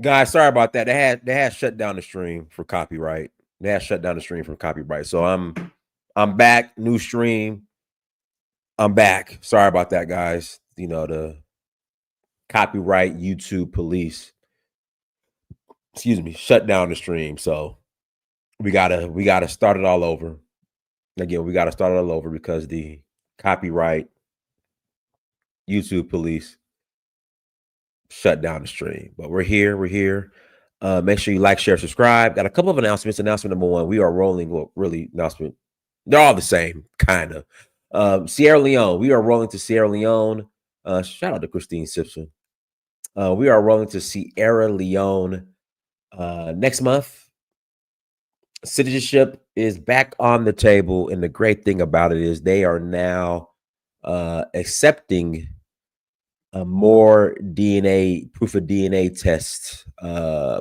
Guys, sorry about that. They had shut down the stream for copyright. They had shut down the stream for copyright. So I'm back. New stream. I'm back. Sorry about that, guys. The copyright YouTube police, excuse me, shut down the stream. So we gotta start it all over. Again, we gotta start it all over because the copyright YouTube police shut down the stream. But we're here. We're here. Make sure you like, share, subscribe. Got a couple of announcements. Announcement number one: we are rolling. Well, really, announcement. They're all the same, kind of. Sierra Leone. We are rolling to Sierra Leone. Shout out to Christine Simpson. We are rolling to Sierra Leone next month. Citizenship is back on the table, and the great thing about it is they are now accepting more DNA proof of DNA test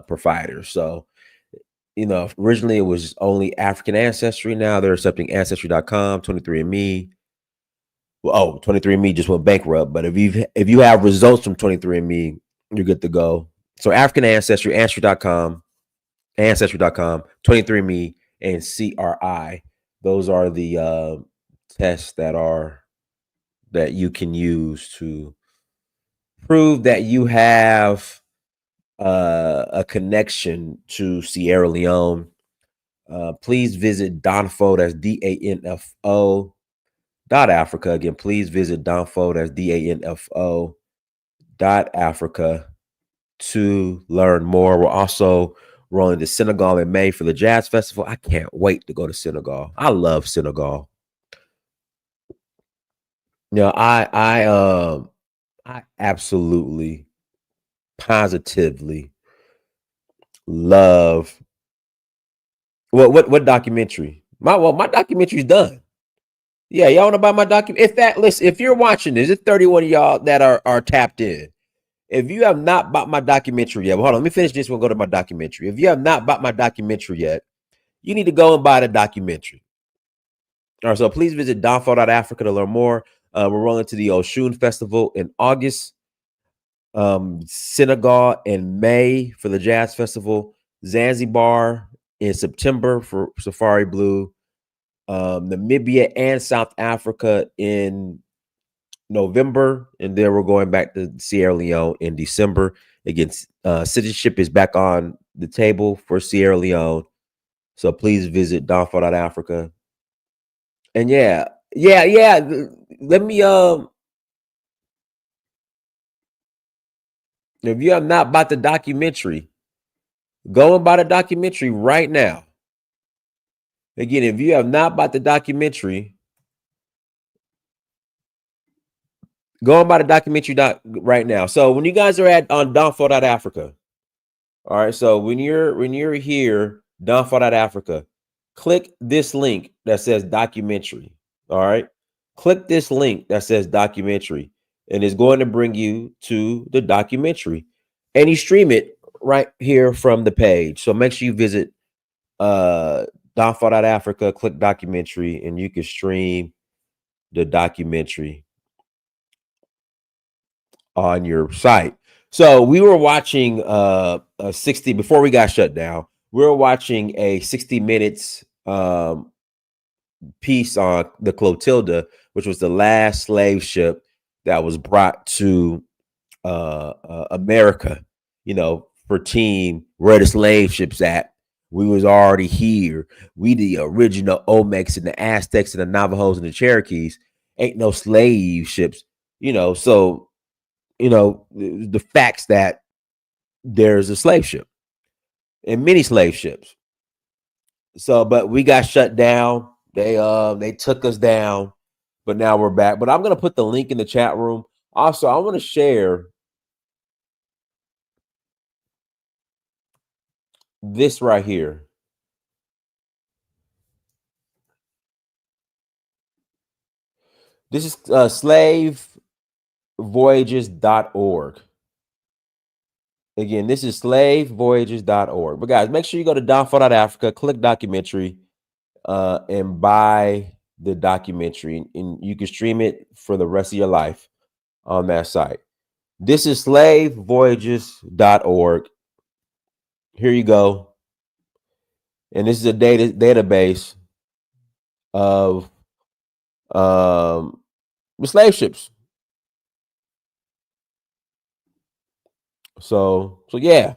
providers. So, originally it was only African ancestry. Now they're accepting ancestry.com, 23andMe. Well, 23andMe just went bankrupt, but if you have results from 23andMe, you're good to go. So African ancestry, ancestry.com, 23andMe, and CRI. Those are the tests that you can use to prove that you have a connection to Sierra Leone. Please visit Danfo, that's DANFO .Africa. Again, please visit Danfo, that's DANFO .Africa to learn more. We're also rolling to Senegal in May for the Jazz Festival. I can't wait to go to Senegal. I love Senegal. I absolutely, positively love what documentary? My documentary's done. Yeah, y'all want to buy my document? If you're watching this, it's 31 of y'all that are tapped in. If you have not bought my documentary yet, well, hold on, let me finish this one. Go to my documentary. If you have not bought my documentary yet, you need to go and buy the documentary. All right, so please visit Donfo.Africa to learn more. We're rolling to the Oshun Festival in August, Senegal in May for the Jazz Festival, Zanzibar in September for Safari Blue, Namibia and South Africa in November, and then we're going back to Sierra Leone in December. Again, citizenship is back on the table for Sierra Leone, so please visit Donfo.Africa. And yeah. Let me if you have not bought the documentary, go and buy the documentary right now. Again, if you have not bought the documentary, go and buy the documentary right now. So when you guys are on Donfo.Africa, all right. So when you're here, Donfo.Africa, click this link that says documentary. All right. Click this link that says documentary, and it's going to bring you to the documentary. And you stream it right here from the page. So make sure you visit Donfo.Africa, click documentary, and you can stream the documentary on your site. So we were watching a 60 before we got shut down. We were watching a 60 minutes piece on the Clotilda, which was the last slave ship that was brought to America. For team where the slave ships at. We was already here. We the original Olmecs and the Aztecs and the Navajos and the Cherokees. Ain't no slave ships. So the facts that there's a slave ship and many slave ships. So, but we got shut down. They took us down, but now we're back. But I'm gonna put the link in the chat room. Also, I want to share this right here. This is slavevoyages.org. Again, this is slavevoyages.org. But guys, make sure you go to Donfo.Africa, click documentary, and buy the documentary, and you can stream it for the rest of your life on that site. This is slavevoyages.org. Here you go. And this is a database of the slave ships. So yeah.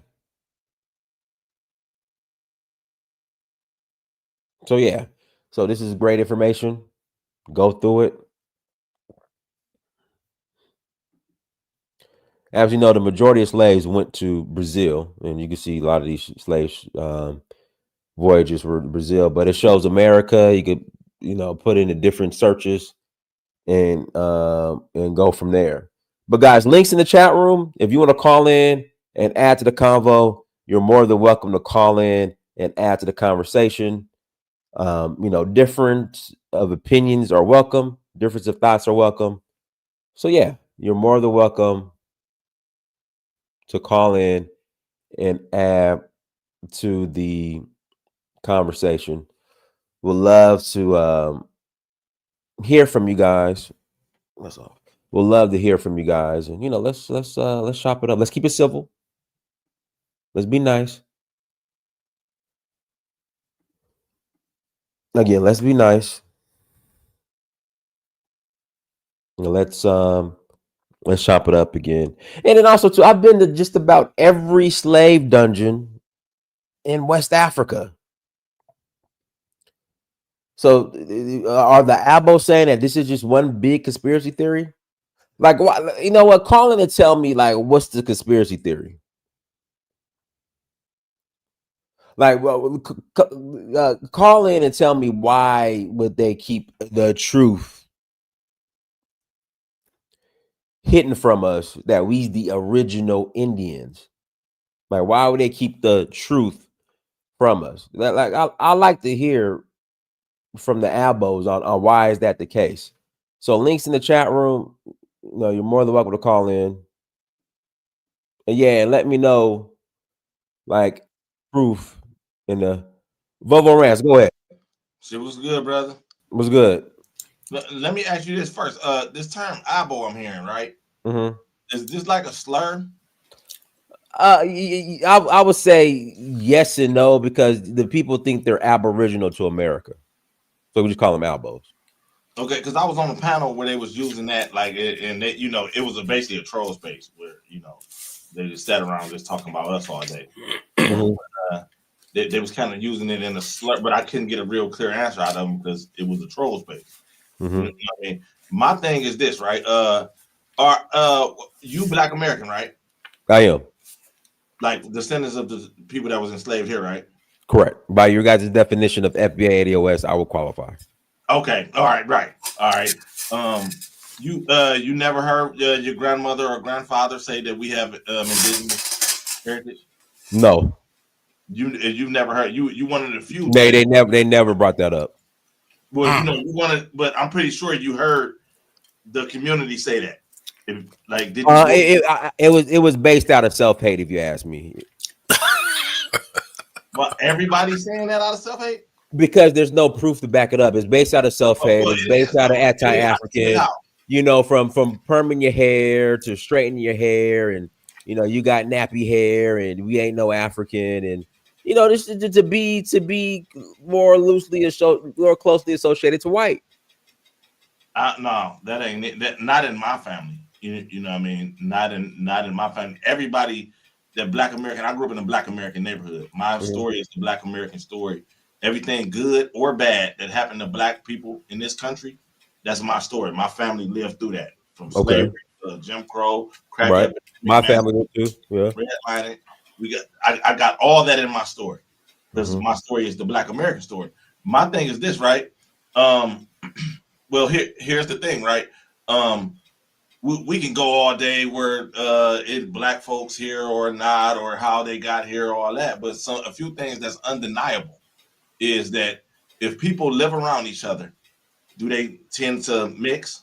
So yeah. So this is great information. Go through it. As you know, the majority of slaves went to Brazil, and you can see a lot of these slaves voyages were Brazil. But it shows America. You could put in the different searches and go from there. But guys, links in the chat room. If you want to call in and add to the convo, you're more than welcome to call in and add to the conversation. Different of opinions are welcome. Difference of thoughts are welcome. So yeah, you're more than welcome to call in and add to the conversation. We'll love to hear from you guys. That's all. We'll love to hear from you guys, and let's chop it up. Let's keep it civil. Let's be nice. Again, let's be nice. Let's chop it up again. And then also too, I've been to just about every slave dungeon in West Africa. So are the Abo saying that this is just one big conspiracy theory? Like, you know what? Call in and tell me, like, what's the conspiracy theory? Like, well, call in and tell me why would they keep the truth hidden from us that we the original Indians? Like, why would they keep the truth from us? Like, I like to hear from the Abos on why is that the case. So links in the chat room. You're more than welcome to call in. And yeah, and let me know, like, proof in the Vovo Rants. Go ahead. Shit was good, brother. What's good? Let me ask you this first. This term "abo" I'm hearing, right? Mm-hmm. Is this like a slur? I would say yes and no, because the people think they're aboriginal to America, so we just call them Albos. Okay, because I was on a panel where they was using that, like, and they, it was basically a troll space where they just sat around just talking about us all day. Mm-hmm. They was kind of using it in a slur, but I couldn't get a real clear answer out of them because it was a troll space. Mm-hmm. You know what I mean? My thing is this, right? You Black American, right? I am. Like descendants of the people that was enslaved here, right? Correct. By your guys' definition of FBA ADOS, I will qualify. Okay. All right. You never heard your grandmother or grandfather say that we have indigenous heritage? No. You've never heard you one of the few. They never brought that up. Well, you wanted, but I'm pretty sure you heard the community say that. Did you it was based out of self-hate, if you ask me. But everybody's saying that out of self-hate? Because there's no proof to back it up. It's based out of self-hate. It's based out of anti-African. From perming your hair to straightening your hair, and you got nappy hair, and we ain't no African, and this is to be more closely associated to white. No, that ain't that. Not in my family. You know what I mean? Not in my family. Everybody that Black American. I grew up in a Black American neighborhood. My story is the Black American story. Everything good or bad that happened to Black people in this country, that's my story. My family lived through that, from slavery to Jim Crow, crack. Right. My family too. Yeah. Redlining. I got all that in my story. Because my story is the Black American story. My thing is this, right? Well, here's the thing, right? We can go all day where it's Black folks here or not, or how they got here, all that. But a few things that's undeniable is that if people live around each other, do they tend to mix?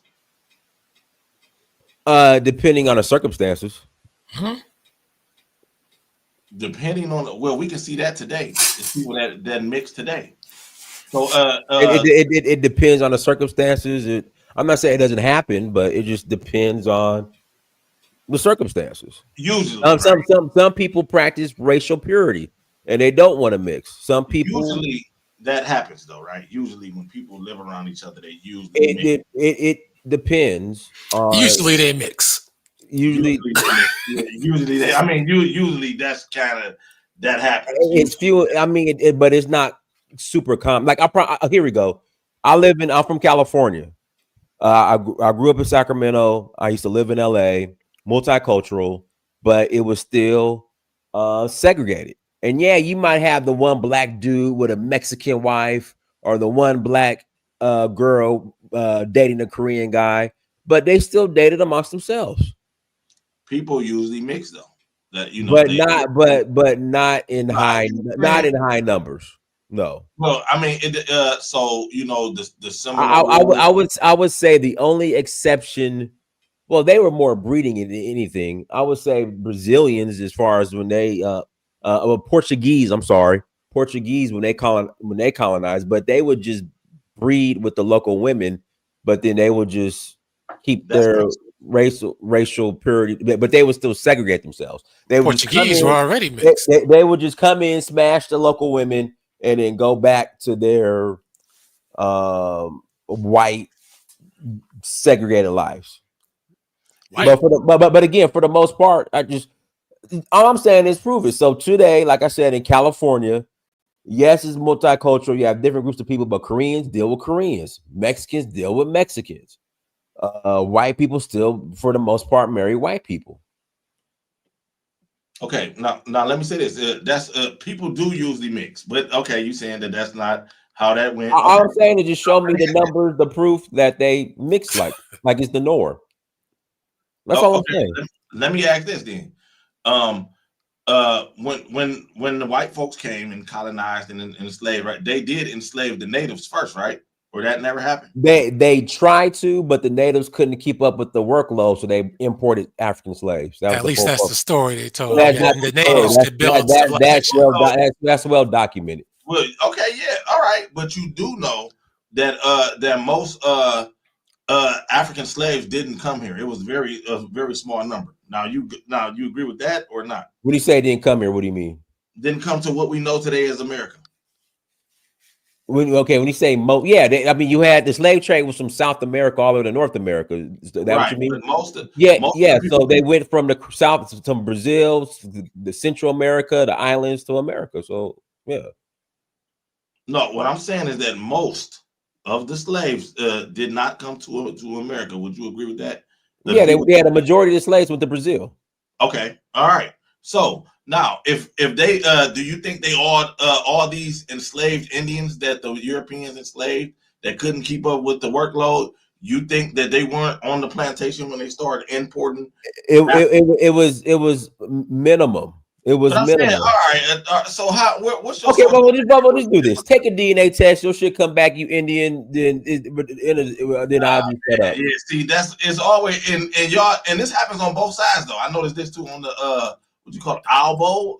Depending on the circumstances. Depending on we can see that today. It's people that mix today. So it depends on the circumstances. I'm not saying it doesn't happen, but it just depends on the circumstances. Usually, some people practice racial purity. and they don't want to mix. Some people Usually that happens though, right? Usually when people live around each other, they usually it mix. it depends on Usually they mix. usually Usually they mix. Yeah, usually they. I mean, usually that's kind of that happens. it's few. I mean, but it's not super common. Like here we go. I'm from California. I grew up in Sacramento. I used to live in LA, multicultural, but it was still segregated. And yeah, you might have the one black dude with a Mexican wife, or the one black girl dating a Korean guy, but they still dated amongst themselves. People usually mix though. That But they. but not in high numbers. No. Well, I mean, so the I, Seminole. I, would- I would I would say the only exception. Well, they were more breeding than anything. I would say Brazilians, as far as when they Portuguese. I'm sorry, Portuguese when they colonized, but they would just breed with the local women, but then they would just keep their racial purity, but they would still segregate themselves. They would Portuguese were already mixed. they would just come in, smash the local women, and then go back to their white segregated lives. White. But again, for the most part, all I'm saying is prove it. So today, like I said, in California, yes, it's multicultural. You have different groups of people, but Koreans deal with Koreans, Mexicans deal with Mexicans. White people still, for the most part, marry white people. Okay, now let me say this. That's people do usually mix, but okay, you saying that that's not how that went. All Okay. I'm saying is just show me the numbers, the proof that they mix like it's the norm. That's all I'm saying. Let me ask this then. When the white folks came and colonized and enslaved, right? They did enslave the natives first, right? Or that never happened? They tried to, but the natives couldn't keep up with the workload, so they imported African slaves. At least that's the story they told. That's the natives could build that's well documented. Well, okay, yeah, all right, but you do know that that most African slaves didn't come here. It was a very small number. Now you agree with that or not? When you say didn't come here, what do you mean? Didn't come to what we know today as America. When you say you had the slave trade was from South America all the way to North America. Is that what you mean? So they went from the South to Brazil, the Central America, the islands to America. So yeah. No, what I'm saying is that most of the slaves did not come to America. Would you agree with that? They had a majority of the slaves went to Brazil. Okay, all right. So now, if they do you think they all these enslaved Indians that the Europeans enslaved that couldn't keep up with the workload? You think that they weren't on the plantation when they started importing? It was minimum. It was minimum. Saying, all right. So what's your Well, just do this. Take a DNA test. Your shit come back. You Indian. Then I'll be set up. Yeah. See, it's always and y'all, and this happens on both sides though. I noticed this too on the what you call it, Albo,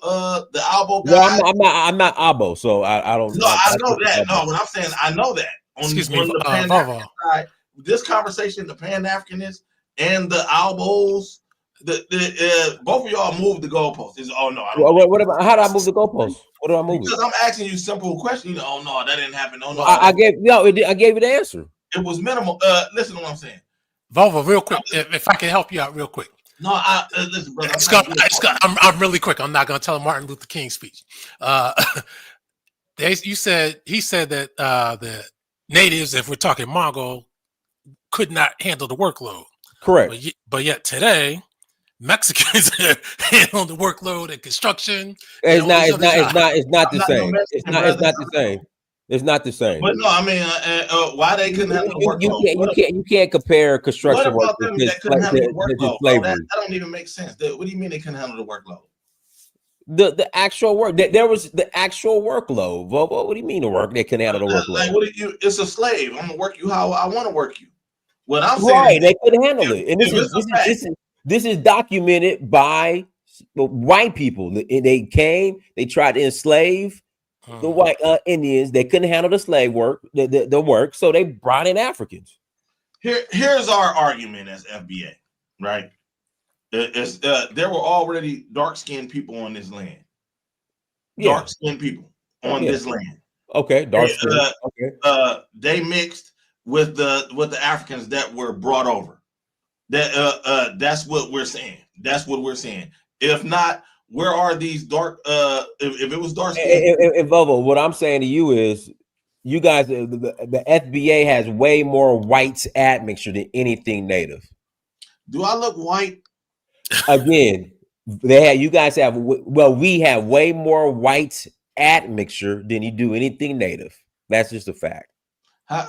the Albo guy. No, I'm not Albo, so I don't. No, I know that. No, what I'm saying, I know that. Excuse me, the Pan-African side, this conversation, the Pan-Africanists and the Albos. The both of y'all moved the goalposts. I don't. What about how do I move the goalposts? What do I move? Because I'm asking you simple questions. Oh no, that didn't happen. Oh no, I gave you the answer. It was minimal. Listen to what I'm saying. Volvo, real quick, if I can help you out real quick. No, listen, brother. I'm really quick. I'm not going to tell a Martin Luther King speech. He said that the natives, if we're talking Mongol, could not handle the workload. Correct. But yet today, Mexicans handle the workload and construction. It's not the same. It's not the same. It's not the same. But no, I mean, why they couldn't handle the workload? You can't compare construction work to slavery. That don't even make sense. What do you mean they couldn't handle the workload? The actual work. There was the actual workload. What do you mean the work? They couldn't handle the workload. Like, it's a slave. I'm gonna work you how I want to work you. What I'm saying, they couldn't handle it, and this is documented by white people. They came, they tried to enslave the white Indians. They couldn't handle the slave work, the work, so they brought in Africans. Here's our argument as FBA, right? There were already dark-skinned people on this land. dark skinned people on Yeah. this land. Okay, dark They, skin. Okay. They mixed with the Africans that were brought over. That's what we're saying. That's what we're saying. If not, where are these dark? If it was dark skin, And Vovo, what I'm saying to you is, you guys, the FBA has way more whites admixture than anything native. do I look white? Again, you guys have, well, we have way more whites admixture than you do anything native. That's just a fact.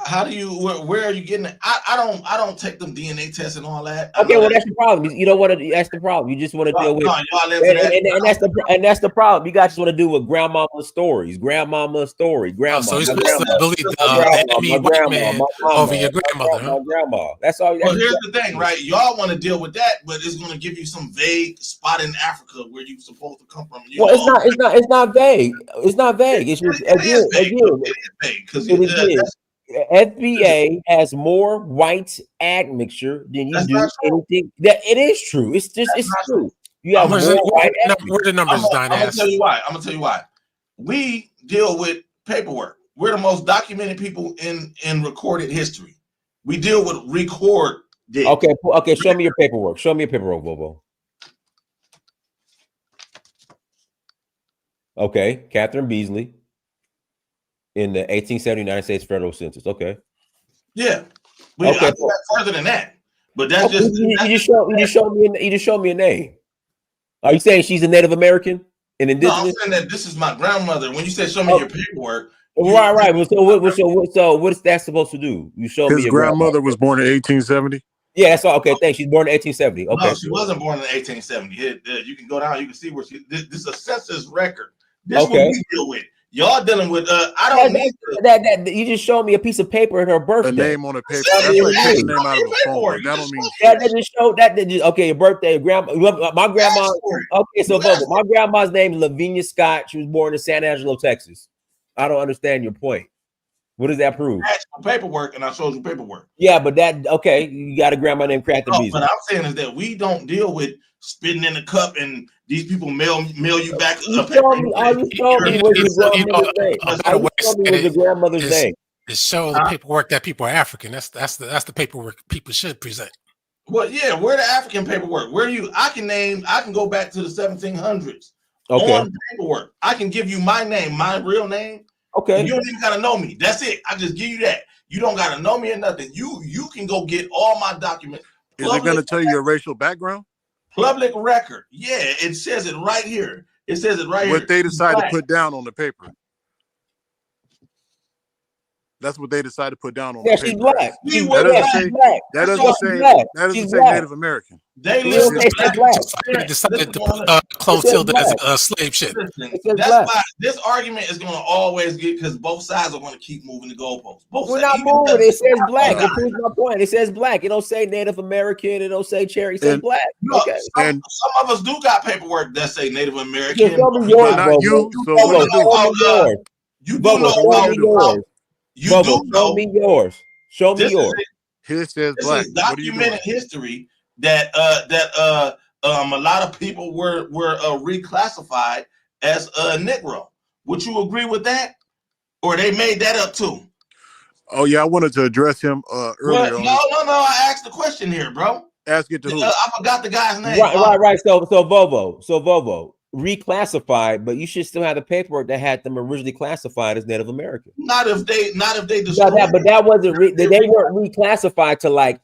How do you? Where are you getting it? I don't take them DNA tests and all that. Okay, well, that's the problem. You don't want to. That's the problem. You just want to deal with, and that's the problem. You guys just want to do with grandmama's stories, grandmama's story, grandma. So you're supposed to believe the enemy white man over your grandmother, my grandma. That's all. Well, here's the thing, right? Y'all want to deal with that, but it's going to give you some vague spot in Africa where you're supposed to come from. Well, it's not vague. It's not vague. It's just it is vague because FBA has more white admixture than you do anything. That it is true. It's true. You have more white admixture. Where the numbers, I'm gonna tell you why. I'm gonna tell you why. We deal with paperwork. We're the most documented people in recorded history. We deal with recorded. Okay. Show me your paperwork. Show me your paperwork, Bobo. Okay, Catherine Beasley. In the 1870 United States federal census. Okay. Yeah. I think further than that. But that's just you just show me a name. Are you saying she's a Native American? An indigenous? No, I'm saying that this is my grandmother. When you said show me your paperwork. Right. So what's that supposed to do? You show me his your grandmother was born in 1870. Yeah, that's all. Okay, thanks. She's born in 1870. Okay. No, she wasn't born in 1870. You can go down, you can see where this is a census record. This is what we deal with. Y'all dealing with I don't need that you just showed me a piece of paper in her birthday. A name on a paper. That's like taking a name out of a phone. That don't mean okay, your birthday, my grandma. Okay, so my grandma's name is Lavinia Scott. She was born in San Angelo, Texas. I don't understand your point. What does that prove? Actual paperwork, and I showed you paperwork. Yeah, but you got a grandma named Catherine Beasley. What I'm saying is that we don't deal with spitting in the cup and these people mail you back a paper. All you told me was your grandmother's name. To show the paperwork that people are African. That's the paperwork people should present. Well, yeah, where the African paperwork? I can go back to the 1700s. Okay. On paperwork. I can give you my name, my real name. Okay. You don't even gotta know me. That's it. I just give you that. You don't gotta know me or nothing. You can go get all my documents. Is it gonna tell you your racial background? Public record. Yeah, it says it right here. It says it right here. What they decide to put down on the paper. That's what they decide to put down on the paper. She's black. That doesn't say Native American. They decided to close Tilda as a slave ship. That's why this argument is going to always get, because both sides are going to keep moving the goalposts. We're not moving. It says black. It proves my point. It says black. It don't say Native American. It don't say cherry. It says black. Okay. Some of us do got paperwork that say Native American. Show me yours, not you. So you do know yours. Show me yours. Show me yours. Here says black. This is documented history that a lot of people were reclassified as a Negro. Would you agree with that, or they made that up too? Oh yeah, I wanted to address him earlier. No. I asked the question here, bro. Ask it to who? I forgot the guy's name. Right. So Vovo reclassified, but you should still have the paperwork that had them originally classified as Native American. Not if they but that wasn't they weren't reclassified to like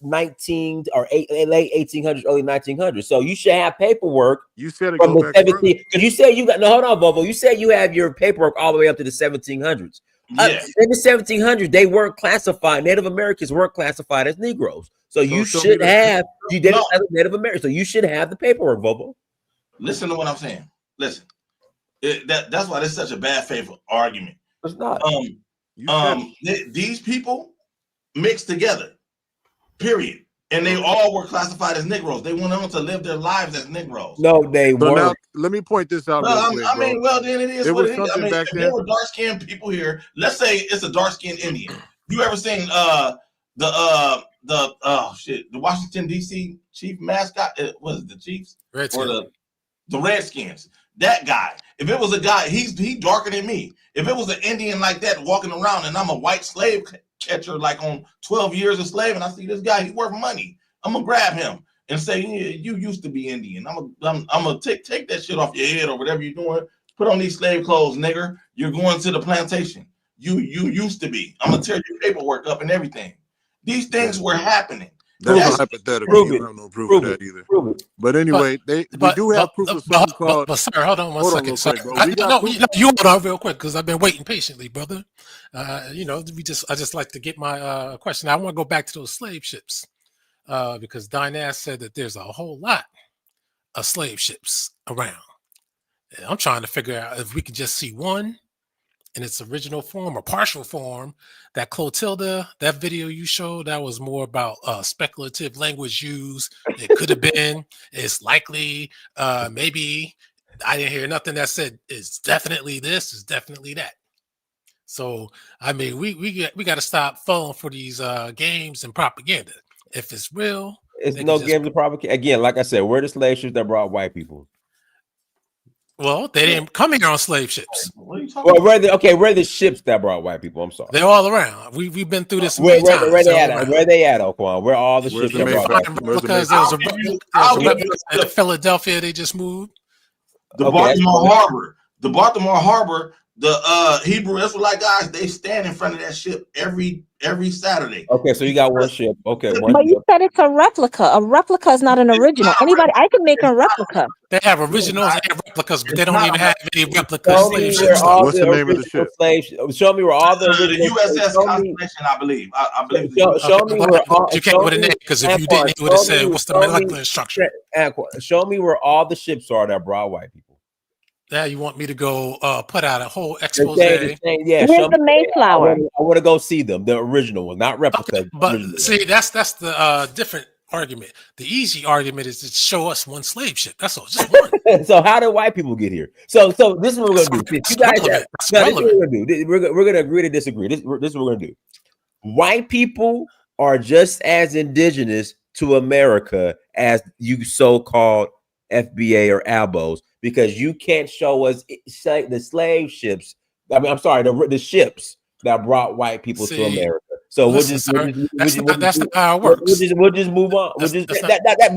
19 or late 1800s, early 1900s. So you should have paperwork. You said it from the 17, because you said you got hold on, Vovo. You said you have your paperwork all the way up to the 1700s. Yeah. In the 1700s, they weren't classified. Native Americans weren't classified as Negroes. So you should have Native Americans. So you should have the paperwork, Vovo. Listen to what I'm saying. Listen, that's why this is such a bad faith argument. It's not. These people mixed together, period, and they all were classified as Negroes. They went on to live their lives as Negroes. No, they weren't. Now, let me point this out. Well, then it is there what was it is. something back there were dark-skinned people here. Let's say it's a dark-skinned Indian. You ever seen the Washington D.C. chief mascot? Was it the Chiefs Redskins. or the Redskins? That guy. If it was a guy, he darker than me. If it was an Indian like that walking around and I'm a white slave catcher, like on 12 years a slave, and I see this guy, he's worth money, I'm gonna grab him and say, yeah, you used to be Indian. I'm gonna take that shit off your head or whatever you're doing. Put on these slave clothes, nigger. You're going to the plantation. You used to be. I'm gonna tear your paperwork up and everything. These things were happening. That's hypothetical. You don't have no proof of that either. But anyway, we do have proof of something called. But sir, hold on one second. Quick, bro. You hold on real quick because I've been waiting patiently, brother. I just like to get my question. I want to go back to those slave ships because Dynas said that there's a whole lot of slave ships around. And I'm trying to figure out if we can just see one in its original form or partial form. That Clotilda, that video you showed, that was more about speculative language used. It could have been, it's likely, maybe. I didn't hear nothing that said it's definitely this, it's definitely that. So I mean, we got to stop falling for these games and propaganda. If it's real, it's no games of propaganda. Again, like I said, we're the slave ships that brought white people. Well, they didn't come here on slave ships. What are you talking about? We're the ships that brought white people. I'm sorry. They're all around. We've been through this. Where they at, Oquan? Where all the ships that brought because there was a in Philadelphia. They just moved. Baltimore Harbor. The Baltimore Harbor. The Hebrew Israelite guys. They stand in front of that ship every Saturday. Okay, so you got one ship. Okay, but you said it's a replica. A replica is not an original. Anybody, I can make a replica. They have originals and replicas, but they don't even have any replicas. Slave ships. What's the name of the ship? Show me where all the USS Constellation, I believe. I believe. Show me where all. You can't put a name because if you didn't, you would have said what's the molecular structure. Show me where all the ships are that brought white people. Now you want me to go put out a whole expose? Yeah, here's the Mayflower. I want to go see them, the original one, not replica. Okay, but see, that's the different argument. The easy argument is to show us one slave ship. That's all, just one. So how did white people get here? So this is what we're gonna do. You guys, this is what we're gonna do. We're gonna agree to disagree. This is what we're gonna do. White people are just as indigenous to America as you so-called FBA or ABOs. Because you can't show us the slave ships. I mean, I'm sorry, the ships that brought white people to America. So that's not how it works. We'll just move on. But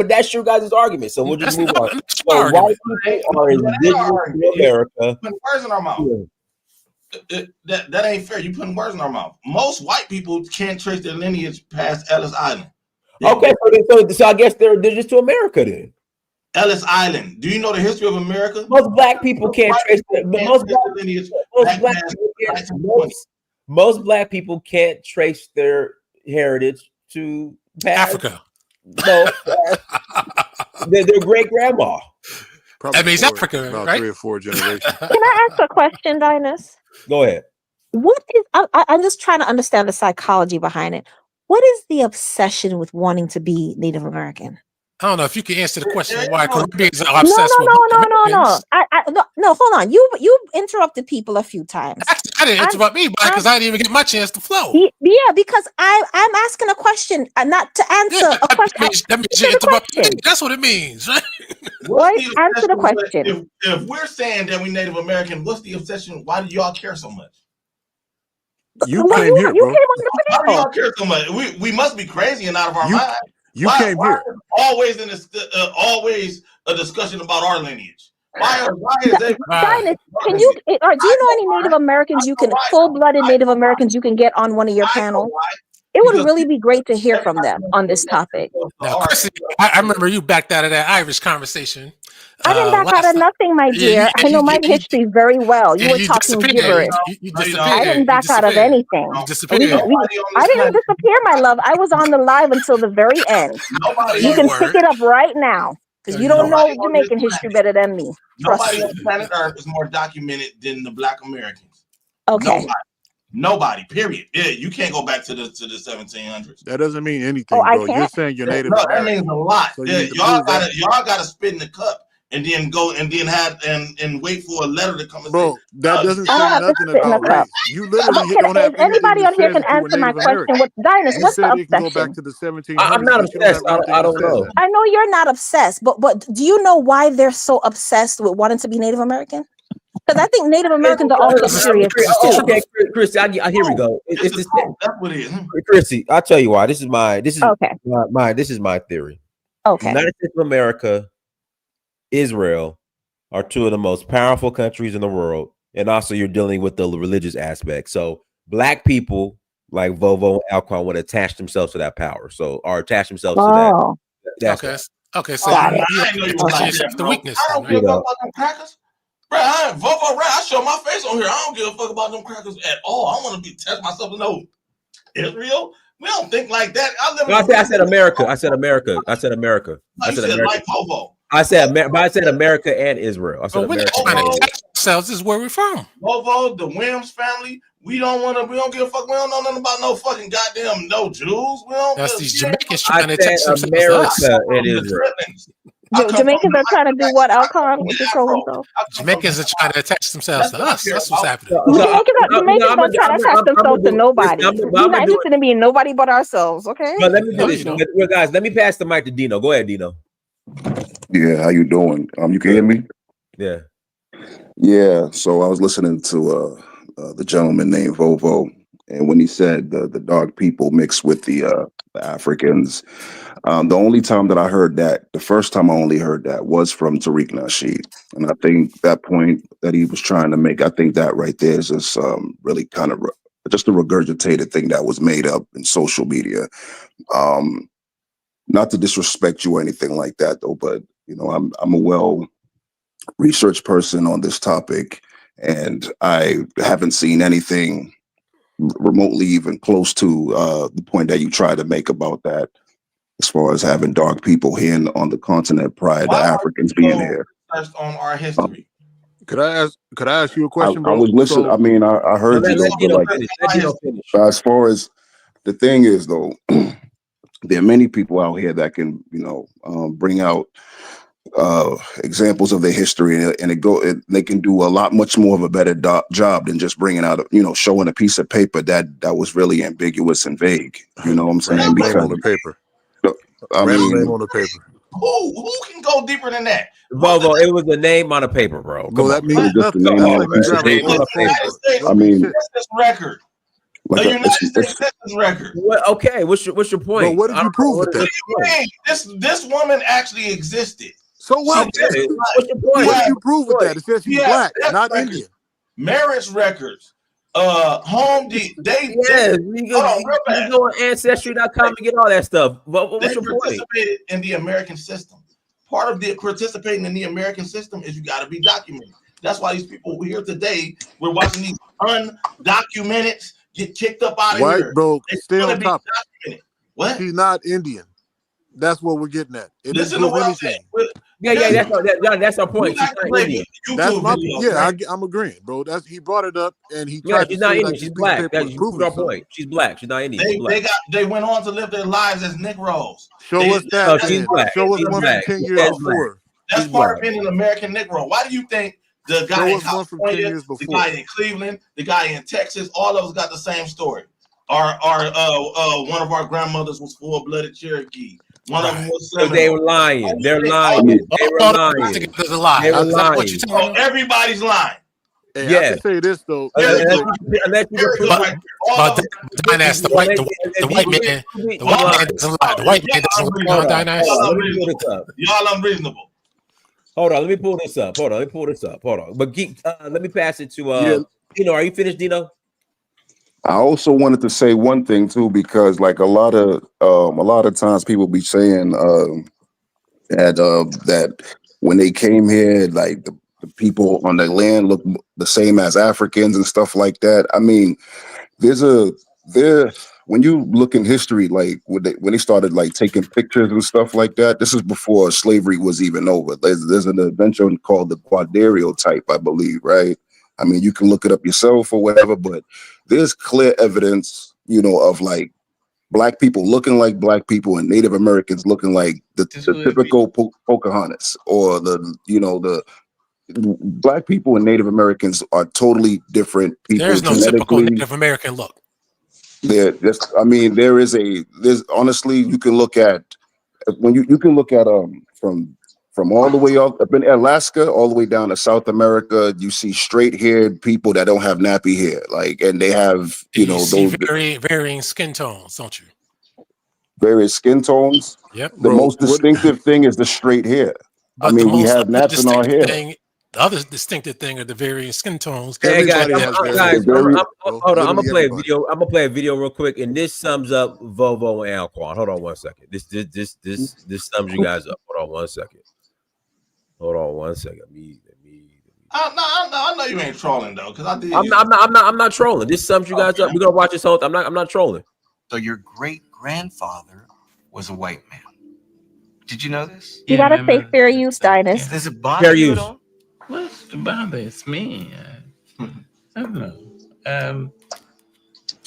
that's your guys' argument. So we'll just move on. So white people are indigenous to America. Putting words in our mouth. That ain't fair. You putting words in our mouth. Most white people can't trace their lineage past Ellis Island. Okay, so I guess they're indigenous to America then. Ellis Island. Do you know the history of America? Most black people can't trace their most black people can't trace their heritage to Africa. No, their great grandma. That means Africa, about right? 3 or 4 generations. Can I ask a question, Dynas? Go ahead. What is? I'm just trying to understand the psychology behind it. What is the obsession with wanting to be Native American? I don't know if you can answer the question why Caribbeans are obsessed with No, hold on. You interrupted people a few times. Actually, I didn't interrupt me because I didn't even get my chance to flow. Yeah, because I'm asking a question, not to answer a question. That means you interrupted me. That's what it means, right? Answer the question. If we're saying that we Native American, what's the obsession? Why do y'all care so much? You came here, bro. Why do y'all care so much? We must be crazy and out of our mind. You came here. Always always a discussion about our lineage. Why is that? Dynas, can you do you know any Native Americans full-blooded Native Americans you can get on one of your panels? It would really be great to hear from them on this topic. Now, Chrissy, I remember you backed out of that Irish conversation. I didn't back out of nothing, my dear. I know my history very well. You were talking gibberish. I didn't back out of anything. I didn't disappear, my love. I was on the live until the very end. You can pick it up right now because you don't know Jamaican history better than me. Nobody on planet Earth is more documented than the Black Americans. Okay. Nobody, period. Yeah, you can't go back to the 1700s. That doesn't mean anything, bro. You're saying you're Native American. That means a lot. So y'all gotta spit in the cup and then go and then have and wait for a letter to come. Bro, that doesn't say nothing about race. You literally don't have anybody on here can answer my question. What Dynas? What's the obsession? Go back to the 1700s. I'm not obsessed. I don't know. I know you're not obsessed, but do you know why they're so obsessed with wanting to be Native American? Because I think Native Americans are also serious. Okay, Christy, here we go. It's this. That's what it is. Christy, I'll tell you why. This is my theory. Okay. United States of America, Israel are two of the most powerful countries in the world, and also you're dealing with the religious aspect. So black people like Vovo and Alquan would attach themselves to that power. So or attach themselves to that. That's okay. So I didn't know you were like that, the weakness. I don't give a fuck about them crackers. Bro, Vovo, I show my face on here. I don't give a fuck about them crackers at all. I want to test myself to know Israel. We don't think like that. I said America. I said America. Like Vovo. I said America and Israel. I said America. Ourselves is where we're from. Vovo, the Williams family. We don't give a fuck. We don't know nothing about no fucking goddamn no Jews. That's these Jamaicans trying to attach themselves America and Israel. Jamaicans are trying to do what, Alcon? Jamaicans are trying to attach themselves to us. That's what's happening. Jamaicans don't try to attach themselves to nobody. We're not interested in being nobody but ourselves, okay? But let me do this. Guys, let me pass the mic to Dino. Go ahead, Dino. Yeah, how you doing? You can hear me? Yeah. Yeah, so I was listening to the gentleman named Vovo, and when he said the dark people mixed with the Africans, the only time that I heard that, the first time I only heard that was from Tariq Nasheed. And I think that point that he was trying to make, I think that right there is just really kind of just a regurgitated thing that was made up in social media. Not to disrespect you or anything like that, though, but you know, I'm a well-researched person on this topic, and I haven't seen anything remotely even close to the point that you try to make about that, as far as having dark people here on the continent prior to Africans being here. On our history. Could I ask you a question, bro? I was listening. I mean, I heard you. As far as the thing is, though, there are many people out here that can, you know, bring out examples of their history, and they can do a lot much more of a better job than just bringing out, you know, showing a piece of paper that was really ambiguous and vague. You know what I'm saying? Because on the paper. I mean, name on the paper. Who can go deeper than that? Vovo, it was the name on the paper, bro. No, that means just the name on the paper. I mean, this record. The United States Census record. Well, okay, what's your point? But what did you prove with that? This woman actually existed. So what? What's your point? What did you prove with that? It says she's black, not records, Indian. Marriage records. Home you go on Ancestry.com to get all that stuff. But what's your point? Participated in the American system. Part of the participating in the American system is you got to be documented. That's why these people here today, we're watching these undocumented get kicked up out of here. White bro, stay on topic. What? She's not Indian. That's what we're getting at. It Listen to what I'm saying. That's our point. She's not Indian. That's my I'm agreeing, bro. He brought it up, and he tried she's not Indian. She's black. That's our point. She's black. She's not Indian. They went on to live their lives as Negroes. Show us that. She's black. Show us one from 10 years before. That's part of being an American Negro. Why do you think the guy in California, the guy in Cleveland, the guy in Texas, all of us got the same story? One of our grandmothers was full-blooded Cherokee. One of them was Seminole. They were lying. They're lying. They were lying. There's a lie. They were lying. Everybody's lying. Hey, I can say this though. But Dynas, the white man doesn't lie. The white man doesn't lie. Dynas. Y'all unreasonable. Hold on, let me pull this up. Hold on. But let me pass it to Dino. Are you finished, Dino? I also wanted to say one thing too, because like a lot of times people be saying that when they came here, like the people on the land look the same as Africans and stuff like that. I mean, when you look in history, like when they started like taking pictures and stuff like that, this is before slavery was even over. There's an invention called the quadriotype, I believe, right? I mean, you can look it up yourself or whatever, but there's clear evidence, you know, of like black people looking like black people and Native Americans looking like the typical Pocahontas, or the black people and Native Americans are totally different people. There's no typical Native American look. Honestly, you can look at from From all the way up in Alaska, all the way down to South America, you see straight-haired people that don't have nappy hair, like, and they have, you see varying skin tones, don't you? Various skin tones. Yep. The most distinctive thing is the straight hair. But I mean, we have naps in our hair. The other distinctive thing are the varying skin tones. Hey guys, hold on. I'm gonna play a video. I'm gonna play a video real quick, and this sums up Vovo and Alquan. Hold on 1 second. This sums you guys up. Hold on 1 second. Hold on 1 second. I know you ain't trolling though, because I did. I'm not trolling. This sums you guys up. We're gonna watch this whole. I'm not trolling. So your great-grandfather was a white man. Did you know this? You gotta say fair use, Dinus. Does it bother you at all? What's the bother? It's me. I don't know.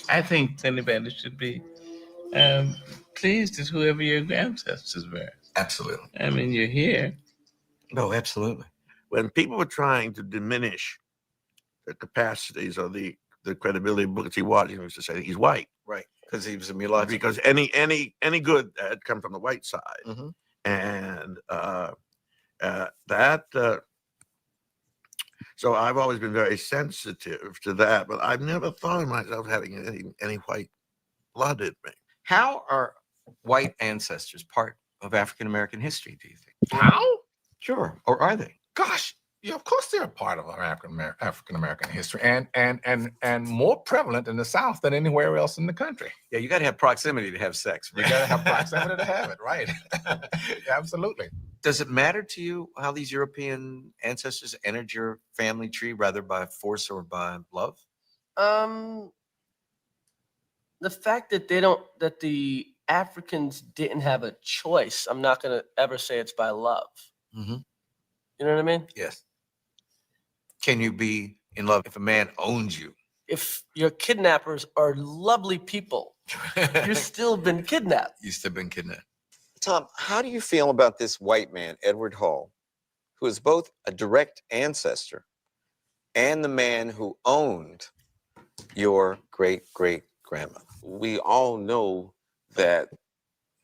I think anybody should be pleased as whoever your ancestors were. Absolutely. I mean, you're here. No, absolutely. When people were trying to diminish the capacities or the credibility of Booker T. Washington, used to say he's white, right? Because he was a mulatto. Because any good had come from the white side, and so I've always been very sensitive to that, but I've never thought of myself having any white blood in me. How are white ancestors part of African American history, do you think? How? Sure. Or are they? Gosh, yeah, of course they're a part of our African American history, and more prevalent in the South than anywhere else in the country. Yeah, you got to have proximity to have sex. Right? You got to have proximity to have it, right? Absolutely. Does it matter to you how these European ancestors entered your family tree, rather by force or by love? The fact that that the Africans didn't have a choice, I'm not going to ever say it's by love. Mm-hmm. You know what I mean? Yes. Can you be in love if a man owns you? If your kidnappers are lovely people, you've still been kidnapped. You've still been kidnapped. Tom, how do you feel about this white man, Edward Hall, who is both a direct ancestor and the man who owned your great-great-grandmother? We all know that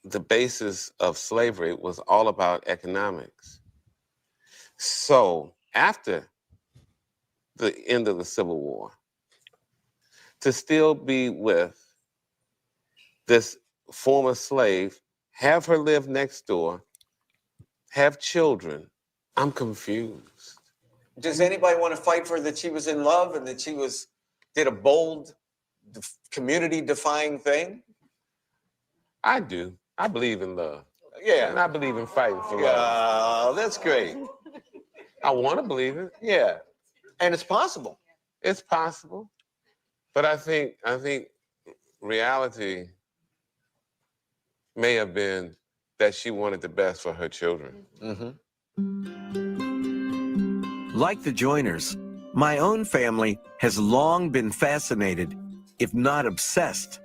the basis of slavery was all about economics. So after the end of the Civil War, to still be with this former slave, have her live next door, have children, I'm confused. Does anybody want to fight for that she was in love and that she did a bold, community-defying thing? I do. I believe in love. Yeah. And I believe in fighting for love. That's great. I want to believe it. Yeah. And it's possible. It's possible. But I think reality may have been that she wanted the best for her children. Like the Joiners, my own family has long been fascinated, if not obsessed,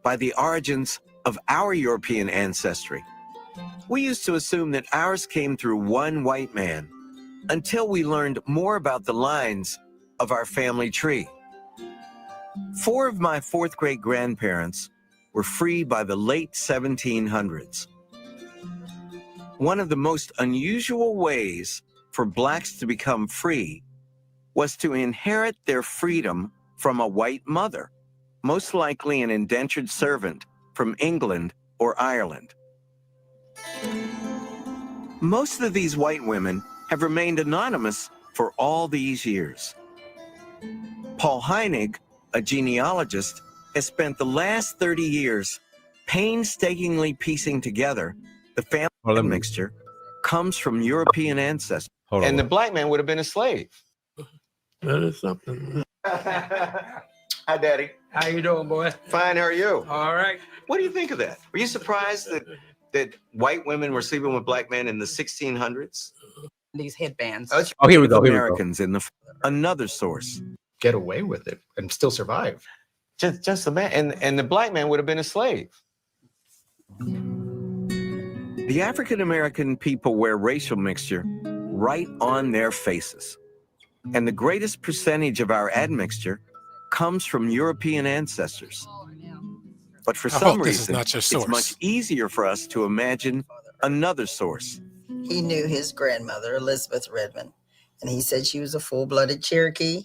by the origins of our European ancestry. We used to assume that ours came through one white man, until we learned more about the lines of our family tree. 4 of my 4th great grandparents were free by the late 1700s. One of the most unusual ways for blacks to become free was to inherit their freedom from a white mother, most likely an indentured servant from England or Ireland. Most of these white women have remained anonymous for all these years. Paul Heinig, a genealogist, has spent the last 30 years painstakingly piecing together the family mixture comes from European ancestors. And the black man would have been a slave. That is something. Hi, Daddy. How you doing, boy? Fine, how are you? All right. What do you think of that? Were you surprised that white women were sleeping with black men in the 1600s? These headbands. Oh, here we go. Americans in another source. Get away with it and still survive. Just the man, and the black man would have been a slave. The African American people wear racial mixture right on their faces. And the greatest percentage of our admixture comes from European ancestors. But for some reason, it's much easier for us to imagine another source. he knew his grandmother, Elizabeth Redmond, and he said she was a full-blooded Cherokee.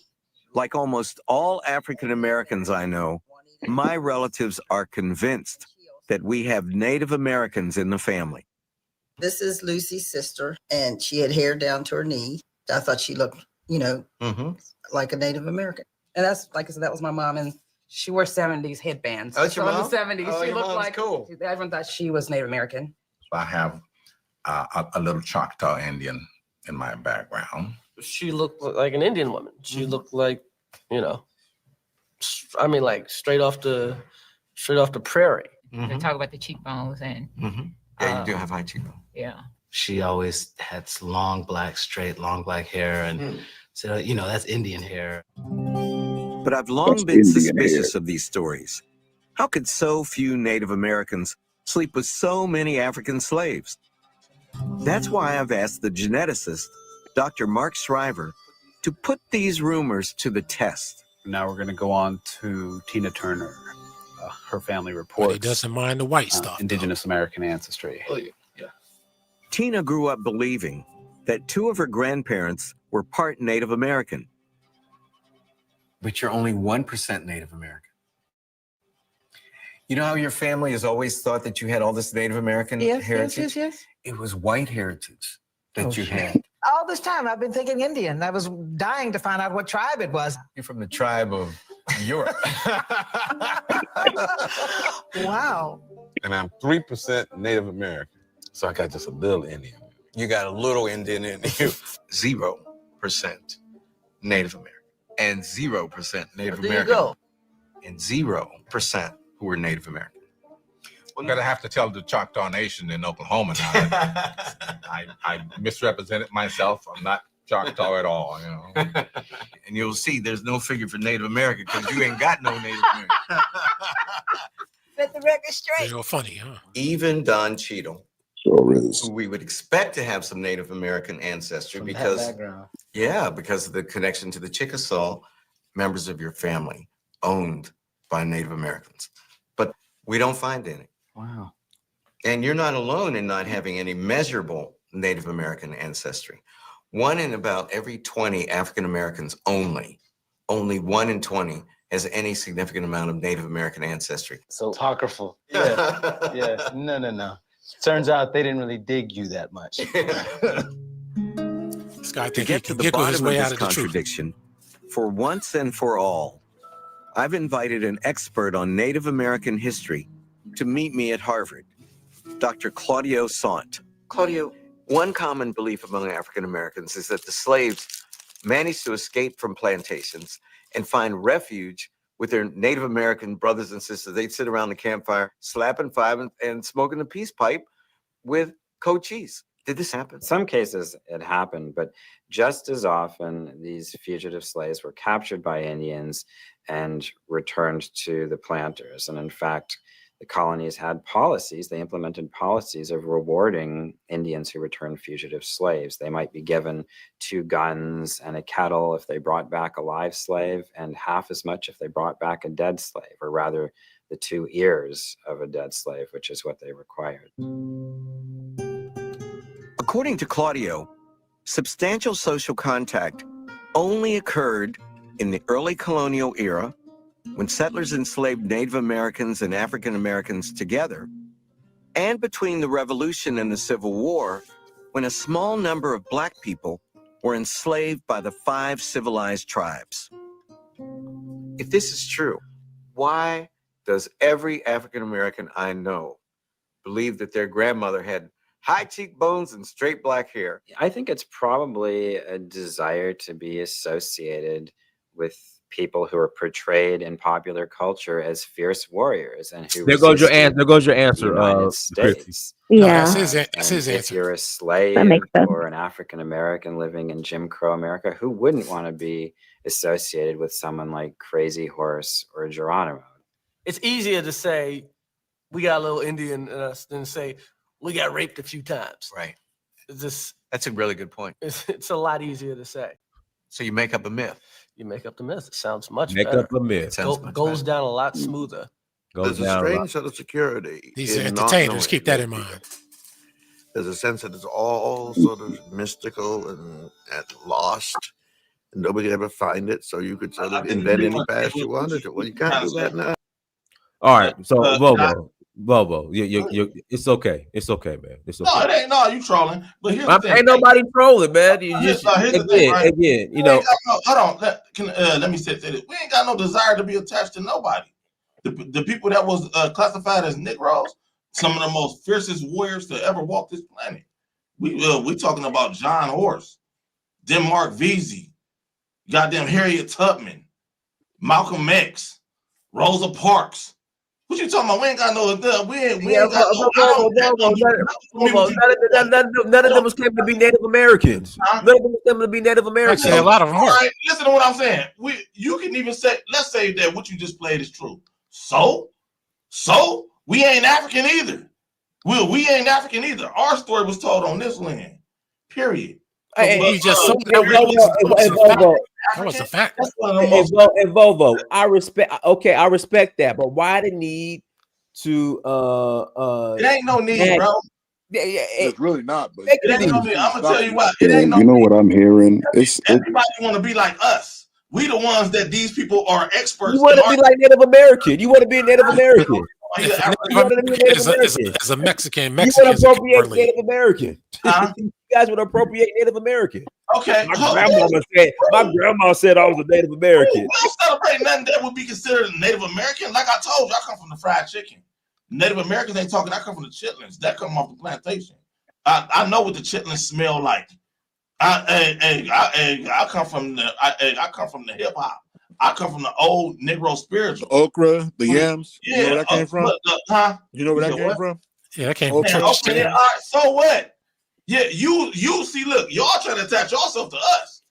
Like almost all African Americans I know, my relatives are convinced that we have Native Americans in the family. This is Lucy's sister, and she had hair down to her knee. I thought she looked, like a Native American. And that's, like I said, that was my mom, and she wore 70s headbands. Oh, it's your So in mom? the 70s, Oh, she your looked mom's like, cool. Everyone thought she was Native American. I have a little Choctaw Indian in my background. She looked like an Indian woman. She looked like, I mean, like straight off the prairie. They talk about the cheekbones and Yeah, you do have high cheekbone. yeah. She always had long black hair, and so that's Indian hair. But I've long That's been Indian suspicious of these stories. How could so few Native Americans sleep with so many African slaves? That's why I've asked the geneticist, Dr. Mark Shriver, to put these rumors to the test. Now we're going to go on to Tina Turner. Her family reports. He doesn't mind the white stuff. Indigenous American ancestry. Oh, yeah. Tina grew up believing that two of her grandparents were part Native American. But you're only 1% Native American. You know how your family has always thought that you had all this Native American heritage? Yes. It was white heritage that you shit. had. All this time, I've been thinking Indian. I was dying to find out what tribe it was. You're from the tribe of Europe. Wow. And I'm 3% Native American. So I got just a little Indian. You got a little Indian in you. 0% Native American. And 0% Native There American. you go. And 0% who were Native American. I'm gonna have to tell the Choctaw Nation in Oklahoma now. I misrepresented myself. I'm not Choctaw at all, And you'll see there's no figure for Native American because you ain't got no Native American. Set the record straight. Real funny, huh? Even Don Cheadle, Sure is. who we would expect to have some Native American ancestry From that because background. because of the connection to the Chickasaw, members of your family owned by Native Americans. But we don't find any. Wow. And you're not alone in not having any measurable Native American ancestry. 1 in about every 20 African Americans only 1 in 20 has any significant amount of Native American ancestry. So apocryphal. Yeah. No. Turns out they didn't really dig you that much. This guy To think he get to can the giggle his bottom of way this out of the truth. contradiction, for once and for all, I've invited an expert on Native American history to meet me at Harvard, Dr. Claudio Sant. Claudio, one common belief among African Americans is that the slaves managed to escape from plantations and find refuge with their Native American brothers and sisters. They'd sit around the campfire, slapping five and smoking a peace pipe with coachees. Did this happen? In some cases, it happened, but just as often, these fugitive slaves were captured by Indians and returned to the planters. And in fact, the colonies had policies. They implemented policies of rewarding Indians who returned fugitive slaves. They might be given 2 guns and a kettle if they brought back a live slave, and half as much if they brought back a dead slave, or rather the 2 ears of a dead slave, which is what they required. According to Claudio, substantial social contact only occurred in the early colonial era, when settlers enslaved Native Americans and African Americans together, and between the Revolution and the Civil War, when a small number of Black people were enslaved by the 5 civilized tribes. If this is true, why does every African American I know believe that their grandmother had high cheekbones and straight black hair? I think it's probably a desire to be associated with people who are portrayed in popular culture as fierce warriors and who There goes your resisted answer. There goes your answer. the United Christy. States. Yeah. That's his And if answer. you're a slave That makes sense. or an African American living in Jim Crow America, who wouldn't want to be associated with someone like Crazy Horse or Geronimo? It's easier to say we got a little Indian in us than say we got raped a few times. Right. It's That's a really good point. it's a lot easier to say. So you make up a myth. You make up the myth. It sounds much Make better. up a myth. Goes down a lot smoother. Goes There's a down. strange set of security. These are in not entertainers. knowing Keep that in Native mind. There's a sense that it's all sort of mystical and lost, and nobody could ever find it. So you could sort of invent any past you wanted to. Well, you can't do that now. All right, so Bobo, it's okay. It's okay, man. It's okay. No, it ain't. No, you trolling. But here's the thing. Ain't nobody trolling, man. You Here's just the thing, right? again, you know. Hold on. Let me say this. We ain't got no desire to be attached to nobody. The people that was classified as Negroes, some of the most fiercest warriors to ever walk this planet. We talking about John Horse, Denmark Vesey, goddamn Harriet Tubman, Malcolm X, Rosa Parks. What you talking about? We ain't got no. None of them was claiming to be Native Americans. None of them was claiming to be Native Americans. Actually, a lot of them were. All right, listen to what I'm saying. You can even say, let's say that what you just played is true. So we ain't African either. We ain't African either. Our story was told on this land. Period. You just said that was a fact. And Volvo, I respect that, but why the need to it ain't no need, bro. It's really not, but it ain't no need. I'm gonna tell you what, it ain't no you know what I'm hearing? Everybody want to be like us. We the ones that these people are experts. You want to be like Native American. You want to be a Native American. As a Mexican, you want to appropriate Native American. You guys would appropriate Native American. Okay. My grandma said I was a Native American. We don't celebrate nothing that would be considered a Native American. Like I told you, I come from the fried chicken. Native Americans ain't talking. I come from the chitlins. That come off the plantation. I know what the chitlins smell like. I come from the hip hop. I come from the old Negro spiritual. The okra, the yams. Yeah, you know where that came from? You know where that came from? Yeah, that came from church. Okay, all right, so what? Yeah, you see, look, y'all trying to attach yourself to us.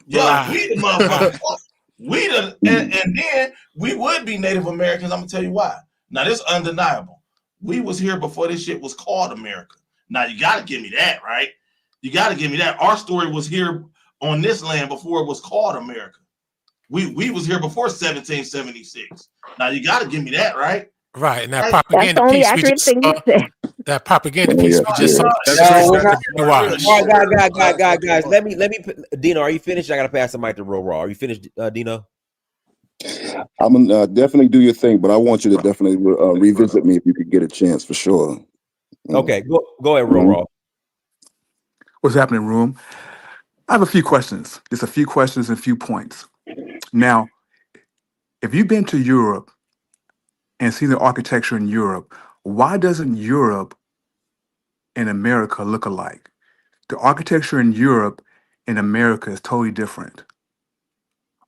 Yeah, we the motherfuckers. And then we would be Native Americans. I'm gonna tell you why. Now this is undeniable. We was here before this shit was called America. Now you gotta give me that, right? You gotta give me that. Our story was here on this land before it was called America. We was here before 1776. Now you got to give me that, right? Right, and that propaganda piece we just saw. That propaganda piece we just saw. Guys, let me. Dino, are you finished? I gotta pass the mic to Real Raw. Are you finished, Dino? I'm gonna definitely do your thing, but I want you to definitely revisit me if you could get a chance for sure. Okay, go ahead, Real Raw. What's happening, room? I have a few questions. Just a few questions and a few points. Now, if you've been to Europe and seen the architecture in Europe, why doesn't Europe and America look alike? The architecture in Europe and America is totally different.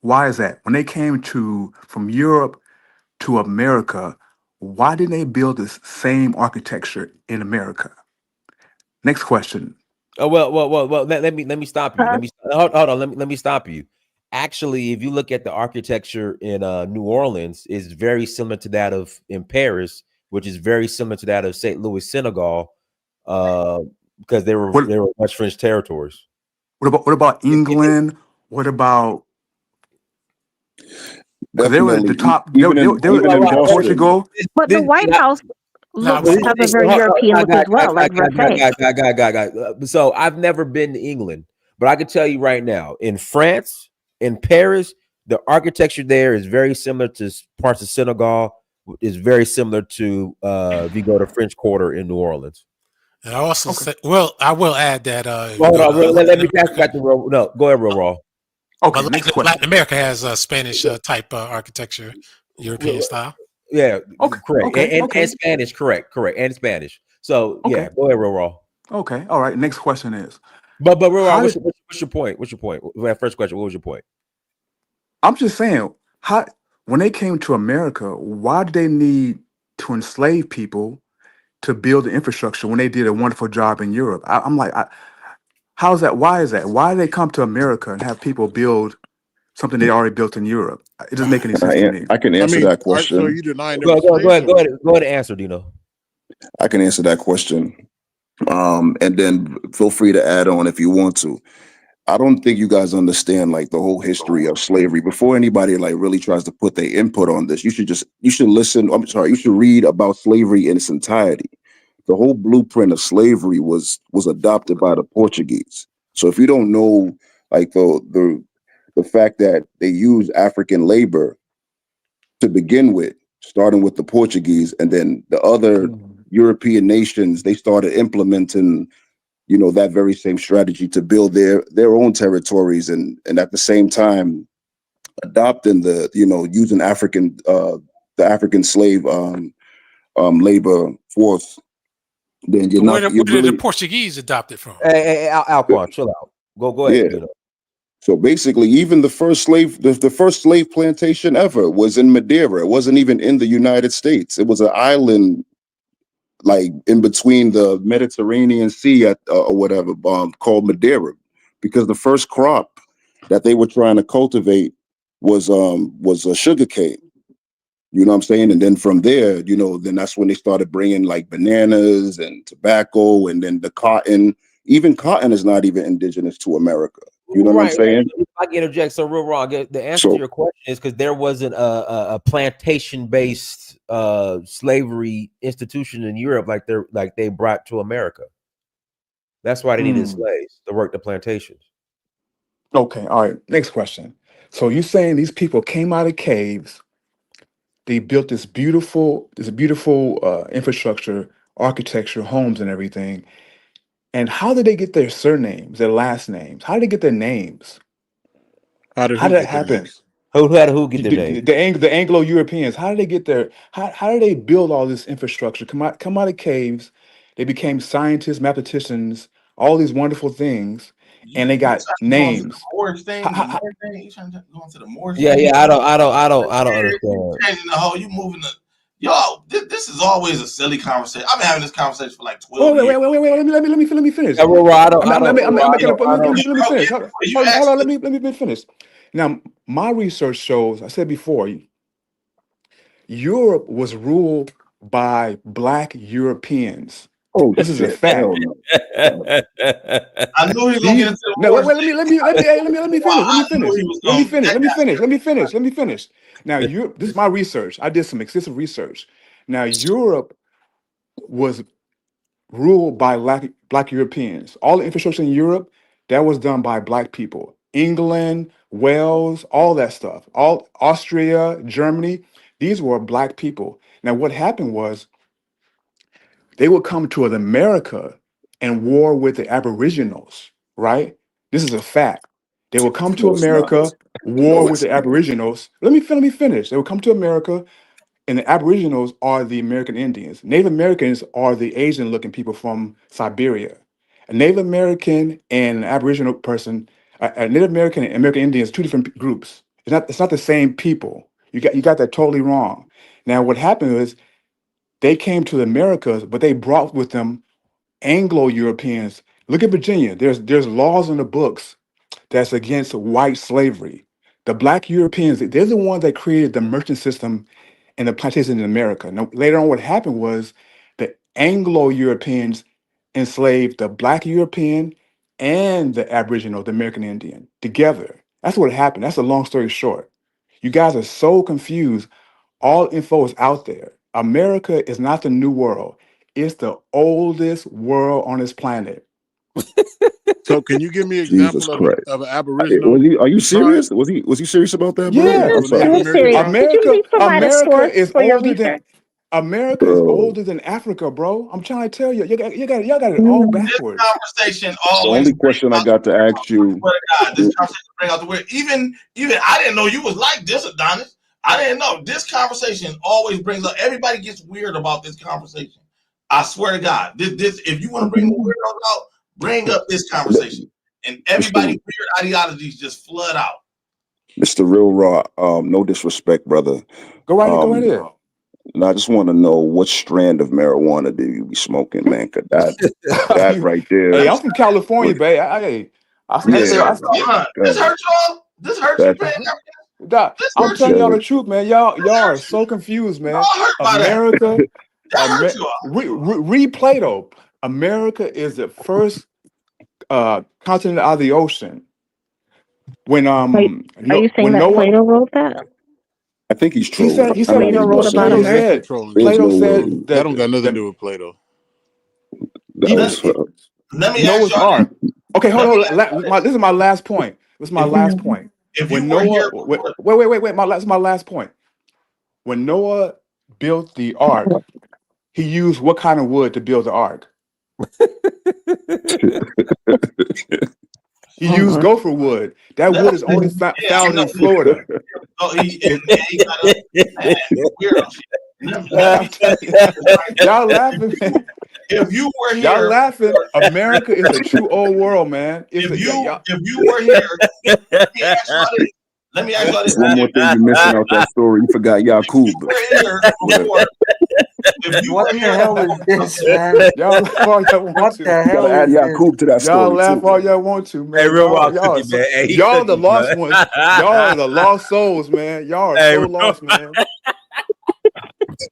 Why is that? When they came from Europe to America, why didn't they build this same architecture in America? Next question. Oh well. Let me stop you. Hold on. Let me stop you. Actually, if you look at the architecture in New Orleans, it's very similar to that in Paris, which is very similar to that of St. Louis, Senegal, because they were much French territories. What about England? What about? They were at the top. They were in Portugal. But the White House looks have a very European look as well, like Versailles. So I've never been to England, but I can tell you right now, in France. In Paris, the architecture there is very similar to parts of Senegal. Is very similar to if you go to French Quarter in New Orleans. And I also say, well, I will add that. Hold on, let me pass back to Real. No, go ahead, Real Raw. Okay, Latin America has a Spanish type architecture, European style. Yeah, correct. And Spanish, correct, and Spanish. So yeah, go ahead, Real Raw. Okay, all right. Next question is. But Real Raw, what's your point? What's your point? First question. What was your point? I'm just saying, when they came to America, why did they need to enslave people to build the infrastructure when they did a wonderful job in Europe? I'm like, how's that? Why is that? Why do they come to America and have people build something they already built in Europe? It doesn't make any sense to me. I can answer that question. So you denying go ahead and answer, Dino. I can answer that question. And then feel free to add on if you want to. I don't think you guys understand like the whole history of slavery. Before anybody like really tries to put their input on this, you should listen. You should read about slavery in its entirety. the whole blueprint of slavery was adopted by the Portuguese. So if you don't know, like the fact that they used African labor to begin with, starting with the Portuguese, and then the other European nations, they started implementing, you know, that very same strategy to build their own territories, and at the same time adopting the, you know, using the African slave labor force. Then you're where not. did the Portuguese adopt it from? Hey, Alquan, chill out. Go ahead. Yeah. So basically, even the first slave plantation ever was in Madeira. It wasn't even in the United States. It was an island, like in between the Mediterranean Sea or whatever, called Madeira, because the first crop that they were trying to cultivate was a sugar cane. You know what I'm saying? And then from there, you know, then that's when they started bringing like bananas and tobacco, and then the cotton. Even cotton is not even indigenous to America. You know what I'm saying? If I can interject, so real wrong. The answer to your question is because there wasn't a plantation-based slavery institution in Europe like they brought to America. That's why they needed slaves to work the plantations. Okay, all right. Next question. So you're saying these people came out of caves, they built this beautiful infrastructure, architecture, homes, and everything. And how did they get their surnames, their last names? How did they get their names? How did that happen? Who get their names? The Anglo-Europeans. How did they get their? How did they build all this infrastructure? Come out of caves. They became scientists, mathematicians, all these wonderful things, and they got names. Yeah. I don't understand. Changing the whole, you moving the. Y'all, this is always a silly conversation. I've been having this conversation for like 12 years. Wait. Let me finish. Yeah, Let me finish. Now, my research shows, I said before, Europe was ruled by Black Europeans. Oh, this is a fact. I knew he was gonna get into the No, wait, let me finish. Now, this is my research. I did some extensive research. Now, Europe was ruled by Black Europeans. All the infrastructure in Europe, that was done by Black people. England, Wales, all that stuff. All Austria, Germany, these were Black people. Now, what happened was they would come to America and war with the Aboriginals, right? This is a fact. They would come to America, war with the Aboriginals. Let me finish. They would come to America, and the Aboriginals are the American Indians. Native Americans are the Asian-looking people from Siberia. A Native American and an Aboriginal person, a Native American and American Indians, two different groups. It's not the same people. You got that totally wrong. Now, what happened was they came to the Americas, but they brought with them Anglo-Europeans. Look at Virginia. There's laws in the books that's against white slavery. The Black Europeans, they're the ones that created the merchant system and the plantation in America. Now, later on, what happened was the Anglo-Europeans enslaved the Black European and the Aboriginal, the American Indian, together. That's what happened. That's a long story short. You guys are so confused. All info is out there. America is not the new world. It's the oldest world on this planet. So, can you give me an example of an Aboriginal? Are you serious? Was he serious about that, bro? Yeah, America is older than Africa, bro. I'm trying to tell you, y'all got it all backwards. This conversation The only question I got to ask you. This conversation bring out the weird. Even I didn't know you was like this, Adonis. I didn't know. This conversation always brings up. Everybody gets weird about this conversation. I swear to God, this if you want to bring the weirdos out, bring up this conversation, and everybody weird ideologies just flood out. Mr. Real Raw, no disrespect, brother. Go right ahead. And I just want to know what strand of marijuana do you be smoking, man? Cause that right there. Hey, I'm from California, babe. This hurts y'all. This hurts you, man. I'm telling y'all the truth, man. Y'all are so confused, man. America, read Plato. America is the first continent out of the ocean. When are you saying that Plato wrote that? I think he's trolling. He said Plato wrote about America. Plato said that don't got nothing to do with Plato. Let me Noah's ask y'all Ark. Okay, hold on. This is my last point. If When you were Noah, here wait, before, wait. This is my last point. When Noah built the ark, he used what kind of wood to build the ark? He used gopher wood. That wood is only found in Florida. Y'all laughing, man. If you were here, y'all laughing. America is a true old world, man. If you were here, let me ask y'all this. One more thing you're missing out that story. You forgot Yakub. What the hell is this, man? Y'all laugh all y'all want What to. the hell Gotta add is Yakub to that Y'all story laugh too. all y'all want to, man. Hey, real raw y'all, cookie, man. Hey, he y'all the cookie, lost bro. ones. Y'all are the lost souls, man. Y'all are Hey, so real- lost, man.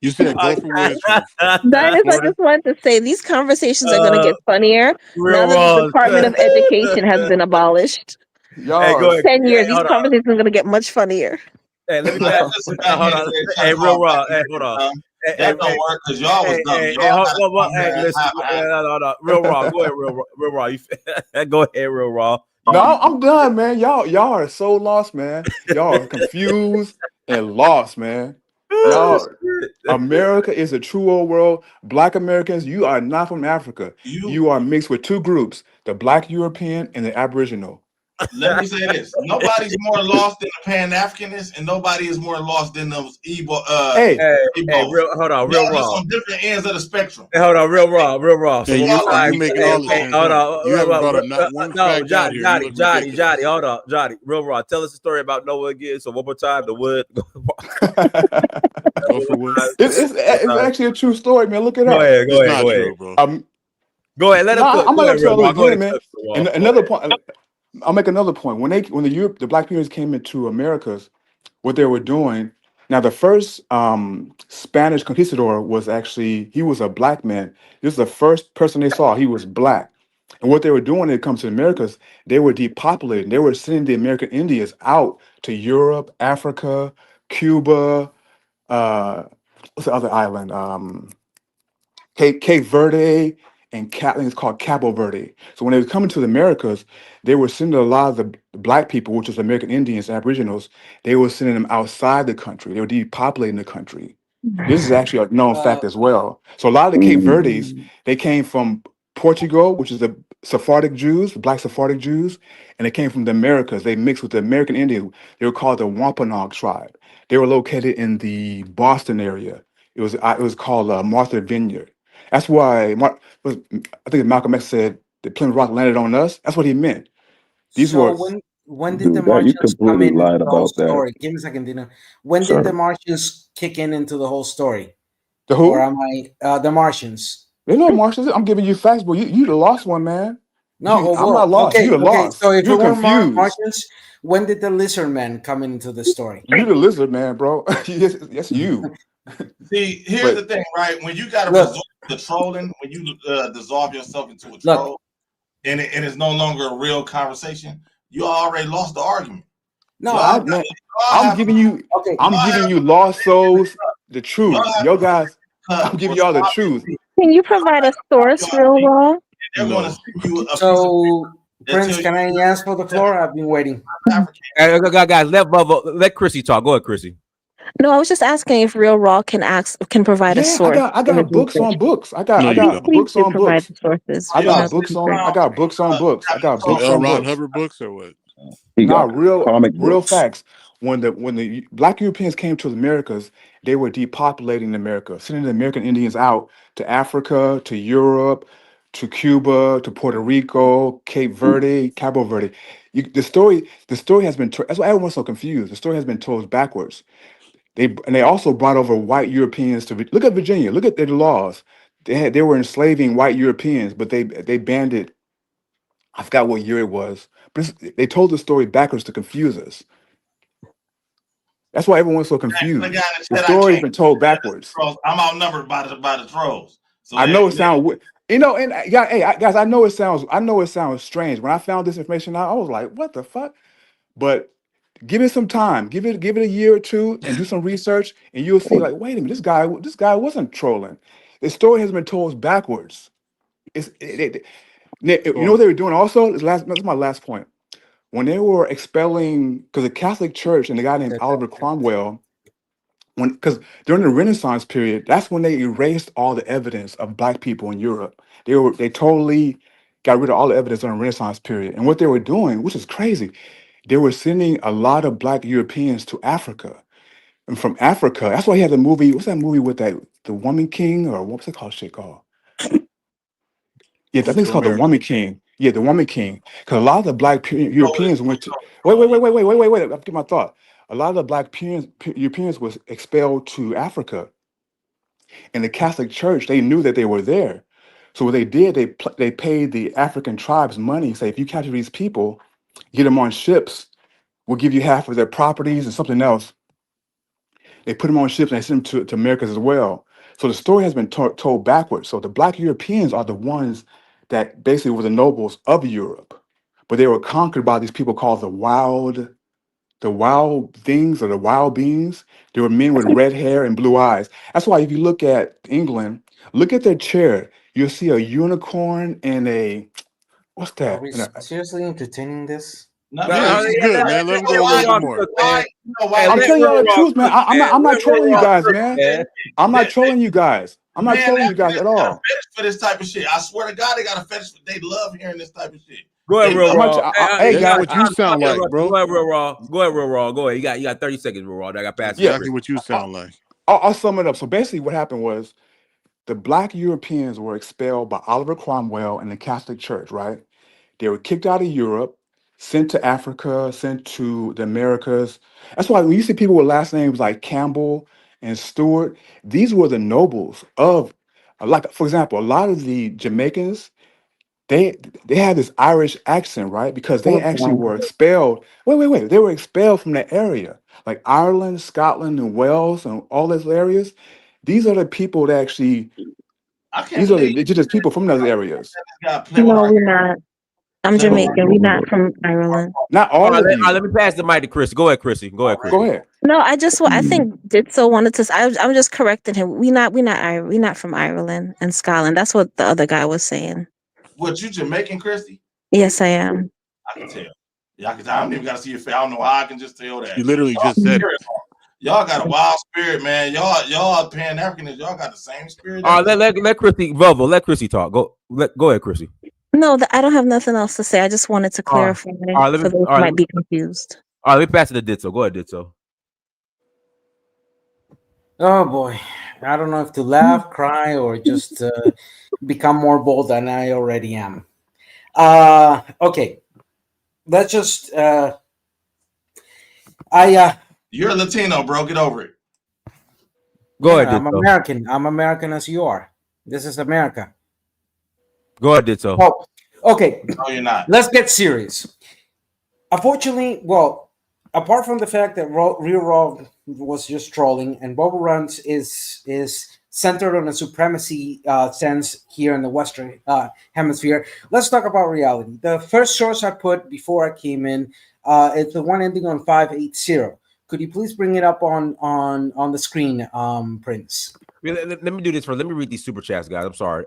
You said gopher wood is from Dinus, I Florida? just wanted to say these conversations are going to get funnier real now that raw. the Department of Education has been abolished. Y'all Hey, go are ahead. 10 years, these Hold on. conversations are going to get much funnier. Hey, let me Nah, back. listen back Hold here on. and say Hey, something real called raw. back Hey, in hold here, on. dumb. Hey, That don't work because y'all was dumb. Y'all gotta come here and listen. have No. Real raw. Go ahead, real raw. Go ahead, real raw. No, I'm done, man. Y'all are so lost, man. Y'all are confused and lost, man. Y'all, America is a true old world. Black Americans, you are not from Africa. You are mixed with two groups: the Black European and the Aboriginal. Let me say this: nobody's more lost than the Pan Africanists, and nobody is more lost than those Igbo. Hey, hold on, real Y'all just raw. on different ends of the spectrum. Hey, hold on, real raw. So Yeah, what was you making all this sense. hold Huh? on. You haven't brought up not one No, fact out here. You look ridiculous. Johnny, hold on, Johnny, real raw. Tell us the story about Noah again. So one more time, the wood. Gopher wood. It's actually a true story, man. Look it Go up. ahead, It's not true, bro. Go ahead, let him cook. I'm Go not ahead, gonna real tell raw. it Go ahead again, and man. cook, real raw. And another point. I'll make another point. When the Black Europeans came into Americas, what they were doing. Now, the first Spanish conquistador was he was a black man. This is the first person they saw. He was black. And what they were doing when it comes to the Americas, they were depopulating. They were sending the American Indians out to Europe, Africa, Cuba, what's the other island? Cape Verde, and I think it's called Cabo Verde. So when they were coming to the Americas, they were sending a lot of the black people, which is American Indians, Aboriginals, they were sending them outside the country. They were depopulating the country. This is actually a known fact as well. So a lot of the Cape Verdes, they came from Portugal, which is the Sephardic Jews, Black Sephardic Jews, and they came from the Americas. They mixed with the American Indians. They were called the Wampanoag tribe. They were located in the Boston area. It was called Martha Vineyard. That's why I think Malcolm X said that Plymouth Rock landed on us. That's what he meant. These So were when did the Dude, that you Martians come completely in into lied the whole about that. story? Give me a second, Dina. When Sure. did the Martians kick into the whole story? The who? Or am I the Martians? There's no Martians. I'm giving you facts, but you the lost one, man. No, I'm not lost. okay, You the okay. lost. So if You're it were confused. Martians, when did the lizard man come into the story? You the lizard man, bro. Yes, you. See, here's the thing, right? When you got to resort to trolling, when you dissolve yourself into a troll, and it's no longer a real conversation, you already lost the argument. No, I'm giving you. Okay. I'm giving you lost souls the truth. Yo guys, I'm giving y'all the truth. Can you provide a source, real raw? So Prince, can I ask for the floor? I've been waiting. Hey, guys, let Chrissy talk. Go ahead, Chrissy. No, I was just asking if Real Raw can provide a Yeah, source. I got books on books. I got Please books do on provide books. the sources. I got books on books. I got books Some L. on Ron books. Hubbard books or what? Nah, comic real books. facts. When the Black Europeans came to the Americas, they were depopulating America, sending the American Indians out to Africa, to Europe, to Cuba, to Puerto Rico, Cape Verde, Cabo Verde. The story has been. That's why everyone's so confused. The story has been told backwards. They also brought over white Europeans to look at Virginia. Look at their laws. They were enslaving white Europeans, but they banned it. I forgot what year it was, but they told the story backwards to confuse us. That's why everyone's so confused. The story's been told backwards. I'm outnumbered by the trolls. So I know it sounds, and guys, I know it sounds strange. When I found this information out, I was like, "What the fuck?" But give it some time. Give it a year or two, and do some research, and you'll see. Like, wait a minute, this guy wasn't trolling. The story has been told backwards. You know what they were doing also? That's my last point. When they were expelling, because the Catholic Church and the guy named Oliver Cromwell, because during the Renaissance period, that's when they erased all the evidence of Black people in Europe. They totally got rid of all the evidence during the Renaissance period. And what they were doing, which is crazy, they were sending a lot of Black Europeans to Africa. And from Africa, that's why he had the movie. What's that movie with the Woman King, or what's it called? Shit called? Yeah, I think it's called The Woman King. Yeah, The Woman King. Because a lot of the Black Europeans went to. Wait. I'll get my thought. A lot of the Black Europeans was expelled to Africa, and the Catholic Church, they knew that they were there. So what they did, they paid the African tribes money. Say, if you capture these people, get them on ships, we'll give you half of their properties and something else. They put them on ships and they sent them to Americas as well. So the story has been told backwards. So the Black Europeans are the ones that basically were the nobles of Europe, but they were conquered by these people called the wild things, or the wild beings. They were men with red hair and blue eyes. That's why if you look at England, look at their chair, you'll see a unicorn and a, what's that? Are we seriously entertaining this? Yeah, this is good, man. Let him go a little more. I'm telling y'all the truth, man. I'm not trolling you guys, man. I'm not trolling you guys. I'm not trolling you guys at all. For this type of shit, I swear to God, they got a fetish. They love hearing this type of shit. Go ahead, real raw. Hey, guys, what you sound like, bro? Go ahead, real raw. Go ahead, real raw. Go ahead. You got 30 seconds, real raw. I got past. Exactly what you sound like. I'll sum it up. So basically, what happened was the Black Europeans were expelled by Oliver Cromwell and the Catholic Church. Right? They were kicked out of Europe, sent to Africa, sent to the Americas. That's why when you see people with last names like Campbell and Stewart, these were the nobles of, like, for example, a lot of the Jamaicans, they had this Irish accent, right? Because they actually were expelled. Wait. They were expelled from that area. Like Ireland, Scotland, and Wales, and all those areas. These are the people that actually, these are the indigenous people from those areas. No, we're not. I'm Jamaican. We're not from Ireland. Not all of you. Let me pass the mic to Chrissy. Go ahead, Chrissy. Go ahead. No, I think Ditso wanted to. I'm just correcting him. We're not from Ireland and Scotland. That's what the other guy was saying. What, you Jamaican, Christy? Yes, I am. I can tell. Yeah, I don't even gotta see your face. I don't know how I can just tell that. You literally just said it. Y'all got a wild spirit, man. Y'all Pan Africanists. Y'all got the same spirit. All right, let Chrissy, Volvo, let Chrissy talk. Go ahead, Chrissy. No, I don't have nothing else to say. I just wanted to clarify for those who might be confused. All right, let me pass it to Ditso. Go ahead, Ditso. Oh boy, I don't know if to laugh, cry, or just become more bold than I already am. Okay, let's just. You're a Latino, bro. Get over it. Go ahead, I'm Ditso. American. I'm American as you are. This is America. Go ahead, Ditso. Oh, okay. No, you're not. Let's get serious. Unfortunately, well, apart from the fact that Real Raw was just trolling, and Bubble Runs is centered on a supremacy sense here in the Western Hemisphere, let's talk about reality. The first source I put before I came in, it's the one ending on 580. Could you please bring it up on the screen, Prince? Let me do this first. Let me read these super chats, guys. I'm sorry.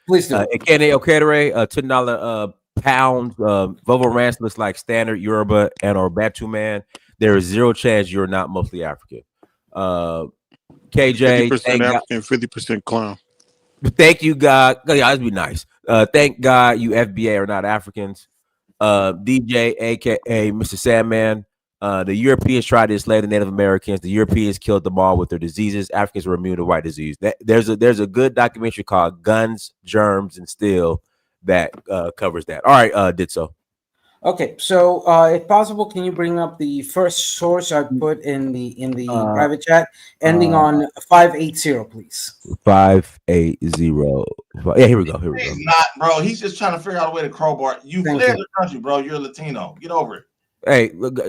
Please do. Ekene Okedere, $10 pound. Volvo Rants looks like standard Yoruba and or Bantu man. There is zero chance you're not mostly African. KJ, 50% African, 50% clown. Thank you, God. Yeah, that'd be nice. Thank God you FBA are not Africans. DJ, aka Mr. Sandman. The Europeans tried to enslave the Native Americans. The Europeans killed them all with their diseases. Africans were immune to white disease. There's a good documentary called Guns, Germs, and Steel that covers that. All right, Ditso. Okay, so if possible, can you bring up the first source I put in the private chat, ending on 580, please? 580. Yeah, here we go. He's not, bro. He's just trying to figure out a way to crowbar. You fled the country, bro. You're Latino. Get over it. Hey, let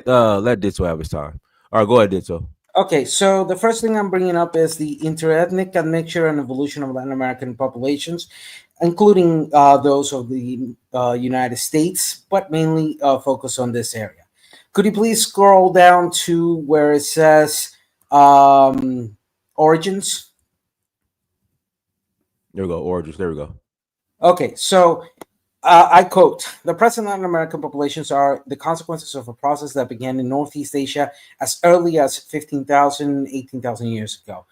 Ditso have his time. All right, go ahead, Ditso. Okay, so the first thing I'm bringing up is the interethnic admixture and evolution of Latin American populations, including those of the United States, but mainly focus on this area. Could you please scroll down to where it says origins? There we go, origins. There we go. Okay, so I quote, the present Latin American populations are the consequences of a process that began in Northeast Asia as early as 15,000, 18,000 years ago.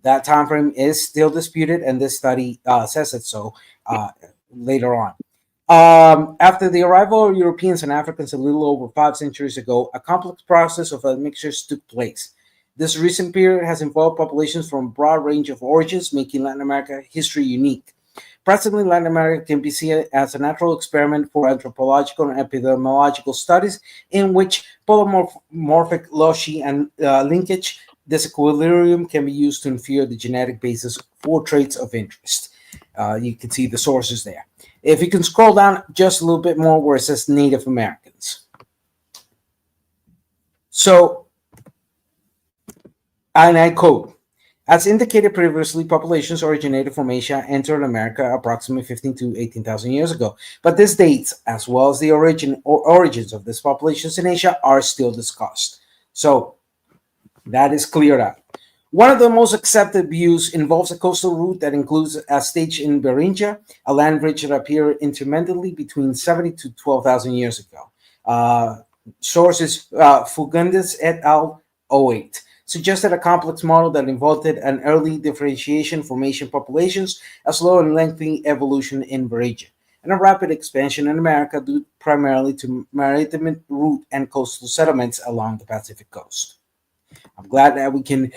That time frame is still disputed, and this study says it so later on. After the arrival of Europeans and Africans a little over 5 centuries ago, a complex process of admixtures took place. This recent period has involved populations from a broad range of origins, making Latin America history unique. Presently, Latin America can be seen as a natural experiment for anthropological and epidemiological studies in which polymorphic loci and linkage disequilibrium can be used to infer the genetic basis for traits of interest. You can see the sources there. If you can scroll down just a little bit more where it says Native Americans. So, and I quote, as indicated previously, populations originated from Asia entered America approximately 15 to 18,000 years ago. But these dates, as well as the origins of these populations in Asia, are still discussed. So that is cleared out. One of the most accepted views involves a coastal route that includes a stage in Beringia, a land bridge that appeared intermittently between 70 to 12,000 years ago. Sources Fugundis et al. 08. Suggested a complex model that involved an early differentiation from Asian populations, a slow and lengthy evolution in Beringia, and a rapid expansion in America due primarily to maritime route and coastal settlements along the Pacific coast. I'm glad that we can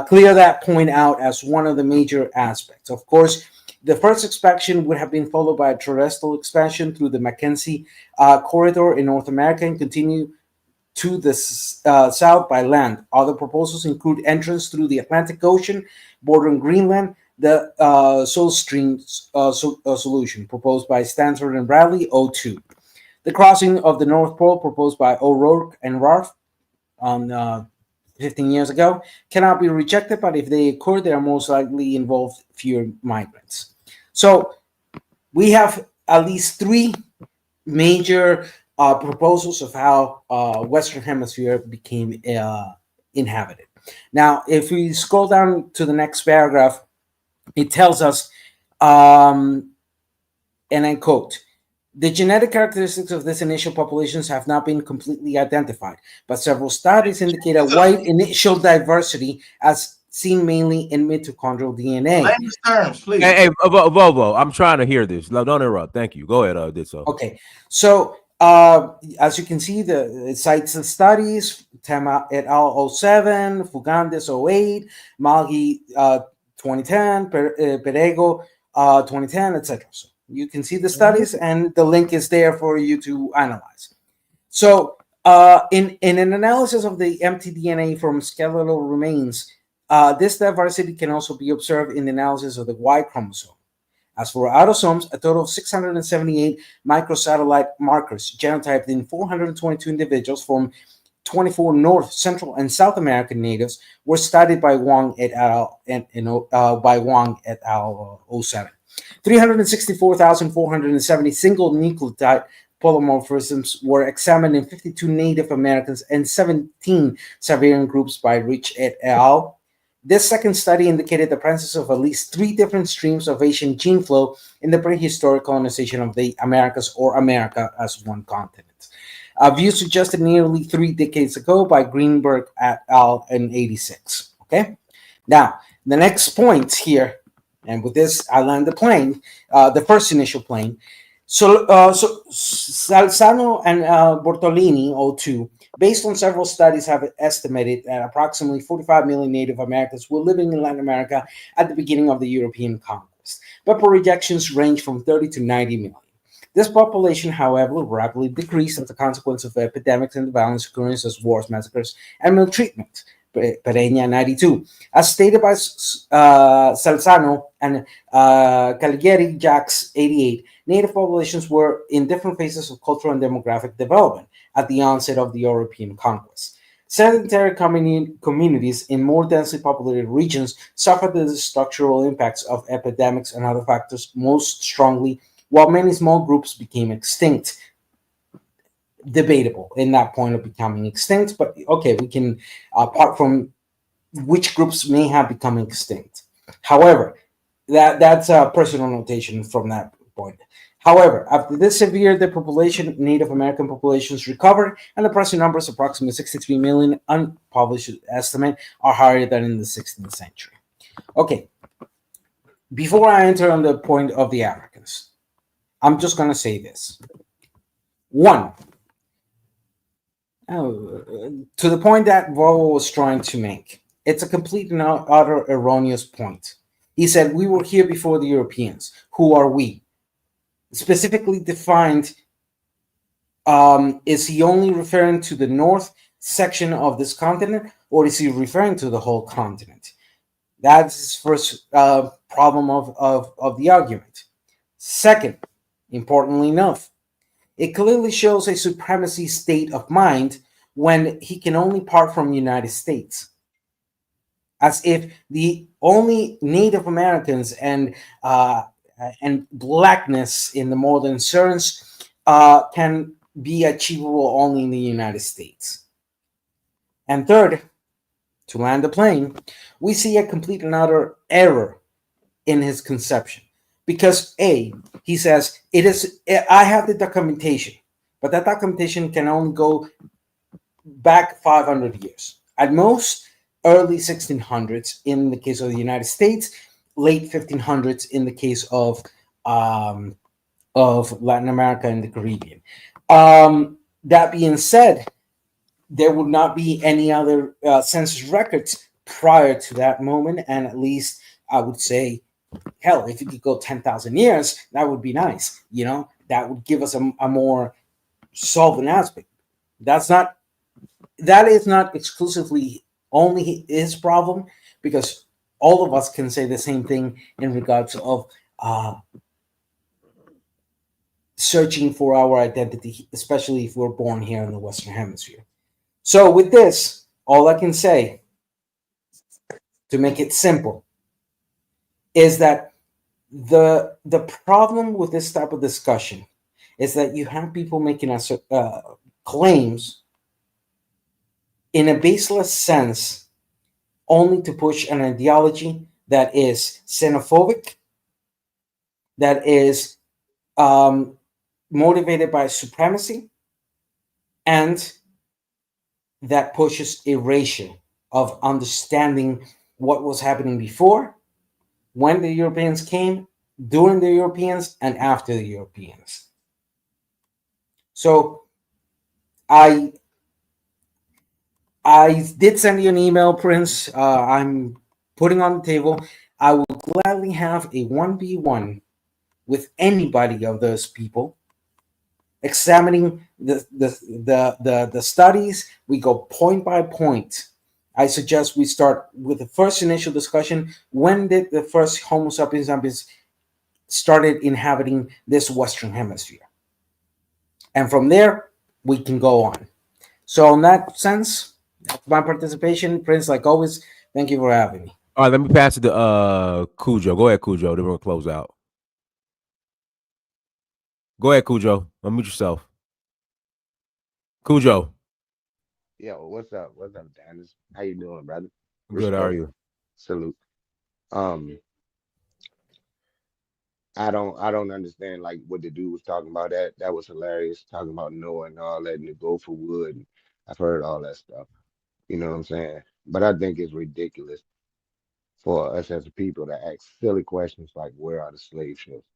clear that point out as one of the major aspects. Of course, the first expansion would have been followed by a terrestrial expansion through the Mackenzie corridor in North America and continue to the south by land. Other proposals include entrance through the Atlantic Ocean, bordering Greenland, the Soul Stream solution proposed by Stanford and Bradley, 02. The crossing of the North Pole proposed by O'Rourke and Rarf on 15 years ago cannot be rejected, but if they occur, they are most likely involve fewer migrants. So we have at least 3 major proposals of how Western Hemisphere became inhabited. Now, if we scroll down to the next paragraph, it tells us, and I quote, the genetic characteristics of these initial populations have not been completely identified, but several studies indicate a wide initial diversity as seen mainly in mitochondrial DNA. Language terms, please. Hey, Volvo, I'm trying to hear this. Don't interrupt. Thank you. Go ahead, Ditso. Okay, so as you can see, it cites the studies, Tema et al. 07, Fugandis 08, Malgi 2010, Perego 2010, etc. So you can see the studies, and the link is there for you to analyze. So in an analysis of the mtDNA from skeletal remains, this diversity can also be observed in the analysis of the Y chromosome. As for autosomes, a total of 678 microsatellite markers genotyped in 422 individuals from 24 North, Central, and South American natives were studied by Wang et al. By Wang et al. 07. 364,470 single nucleotide polymorphisms were examined in 52 Native Americans and 17 Siberian groups by Rich et al. This second study indicated the presence of at least 3 different streams of Asian gene flow in the prehistoric colonization of the Americas, or America as one continent. A view suggested nearly 3 decades ago by Greenberg et al. In 86. Okay, now the next point here, and with this I land the plane, the first initial plane. So Salzano and Bortolini, 02, based on several studies, have estimated that approximately 45 million Native Americans were living in Latin America at the beginning of the European conquest, but projections range from 30 to 90 million. This population, however, rapidly decreased as a consequence of epidemics and violence occurrences, wars, massacres, and maltreatment. Pereña 92. As stated by Salzano and Calgary Jacks 88, Native populations were in different phases of cultural and demographic development at the onset of the European conquest. Sedentary communities in more densely populated regions suffered the structural impacts of epidemics and other factors most strongly, while many small groups became extinct. Debatable in that point of becoming extinct, but okay, we can, apart from which groups may have become extinct. However, That's a personal notation from that point. However, after this severe depopulation, Native American populations recovered, and the present numbers, approximately 63 million, unpublished estimate, are higher than in the 16th century. Okay, before I enter on the point of the Africans, I'm just going to say this. One, to the point that Volvo was trying to make, it's a complete and utter erroneous point. He said, we were here before the Europeans. Who are we? Specifically defined, is he only referring to the north section of this continent, or is he referring to the whole continent? That's his first problem of the argument. Second, importantly enough, it clearly shows a supremacy state of mind when he can only part from the United States, as if the only Native Americans and blackness in the modern sense can be achievable only in the United States. And third, to land the plane, we see a complete and utter error in his conception. Because A, he says, I have the documentation, but that documentation can only go back 500 years. At most, early 1600s in the case of the United States, late 1500s in the case of Latin America and the Caribbean. That being said, there would not be any other census records prior to that moment, and at least I would say, hell, if you could go 10,000 years, that would be nice. You know, that would give us a more solvent aspect. That is not exclusively only his problem, because all of us can say the same thing in regards of searching for our identity, especially if we're born here in the Western Hemisphere. So with this, all I can say, to make it simple, is that the problem with this type of discussion is that you have people making claims in a baseless sense, only to push an ideology that is xenophobic, that is motivated by supremacy, and that pushes erasure of understanding what was happening before, when the Europeans came, during the Europeans, and after the Europeans. So I did send you an email, Prince. I'm putting on the table. I will gladly have a 1v1 with anybody of those people, examining the studies. We go point by point. I suggest we start with the first initial discussion. When did the first Homo sapiens started inhabiting this Western Hemisphere? And from there, we can go on. So in that sense, that's my participation. Prince, like always, thank you for having me. All right, let me pass it to Cujo. Go ahead, Cujo. Then we'll close out. Go ahead, Cujo. Unmute yourself. Cujo. Yo, what's up? What's up, Dennis? How you doing, brother? Good, how are you? Salute. I don't understand like what the dude was talking about. That was hilarious. Talking about Noah and all that and the go for wood. And I've heard all that stuff. You know what I'm saying? But I think it's ridiculous for us as a people to ask silly questions like, where are the slave ships?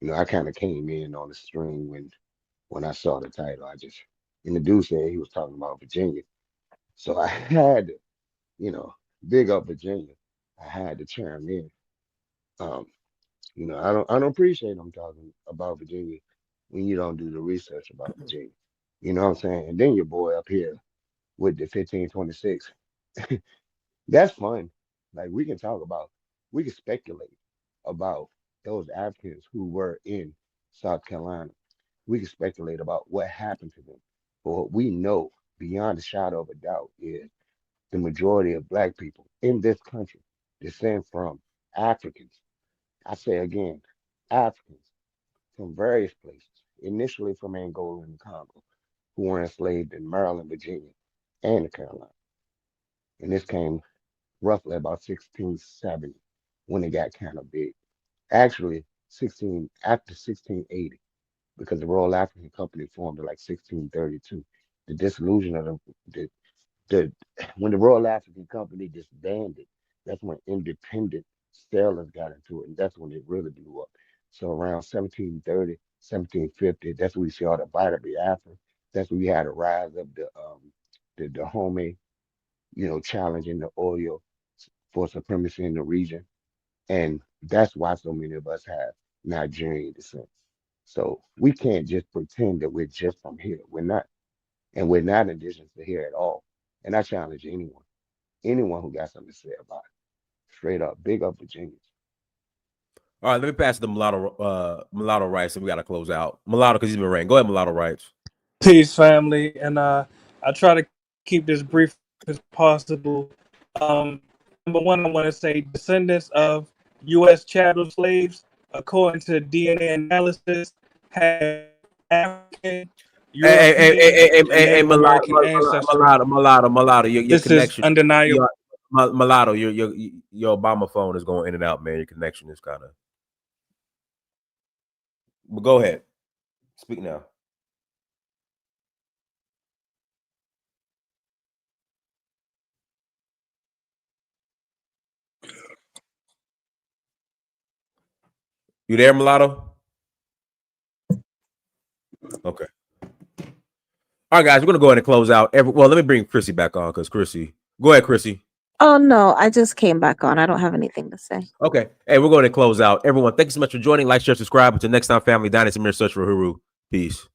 You know, I kind of came in on the string when I saw the title. And the dude said he was talking about Virginia. So I had to, you know, big up Virginia. I had to chime in. You know, I don't appreciate them talking about Virginia when you don't do the research about Virginia. You know what I'm saying? And then your boy up here with the 1526. That's fun. Like we can speculate about those Africans who were in South Carolina. We can speculate about what happened to them. But what we know beyond a shadow of a doubt is the majority of Black people in this country descend from Africans. I say again, Africans from various places, initially from Angola and the Congo, who were enslaved in Maryland, Virginia, and the Carolinas. And this came roughly about 1670 when it got kind of big. Actually, after 1680, because the Royal African Company formed in like 1632. The disillusion of the when the Royal African Company disbanded, that's when independent sailors got into it, and that's when it really blew up. So around 1730, 1750, that's when we see all the Bight of Biafra. That's when we had a rise of the Dahomey, challenging the oil for supremacy in the region. And that's why so many of us have Nigerian descent. So we can't just pretend that we're just from here. We're not. And we're not indigenous to here at all. And I challenge anyone who got something to say about it. Straight up, big up Virginia. All right, let me pass the Mulatto Rights, and we got to close out. Mulatto, because he's been ranking. Go ahead, Mulatto Rights. Peace, family. And I try to keep this brief as possible. Number one, I want to say descendants of U.S. chattel slaves, according to DNA analysis, have African, Hey, Mulatto, your this connection is undeniable. Mulatto, your Obama phone is going in and out, man. Your connection is kind of. But go ahead, speak now. You there, Mulatto? Okay. All right, guys, we're gonna go ahead and close out. Well, let me bring Chrissy back on because Chrissy. Go ahead, Chrissy. Oh no, I just came back on. I don't have anything to say. Okay. Hey, we're going to close out. Everyone, thank you so much for joining. Like, share, subscribe. Until next time, family. Dynasty Mirror, search for Huru. Peace.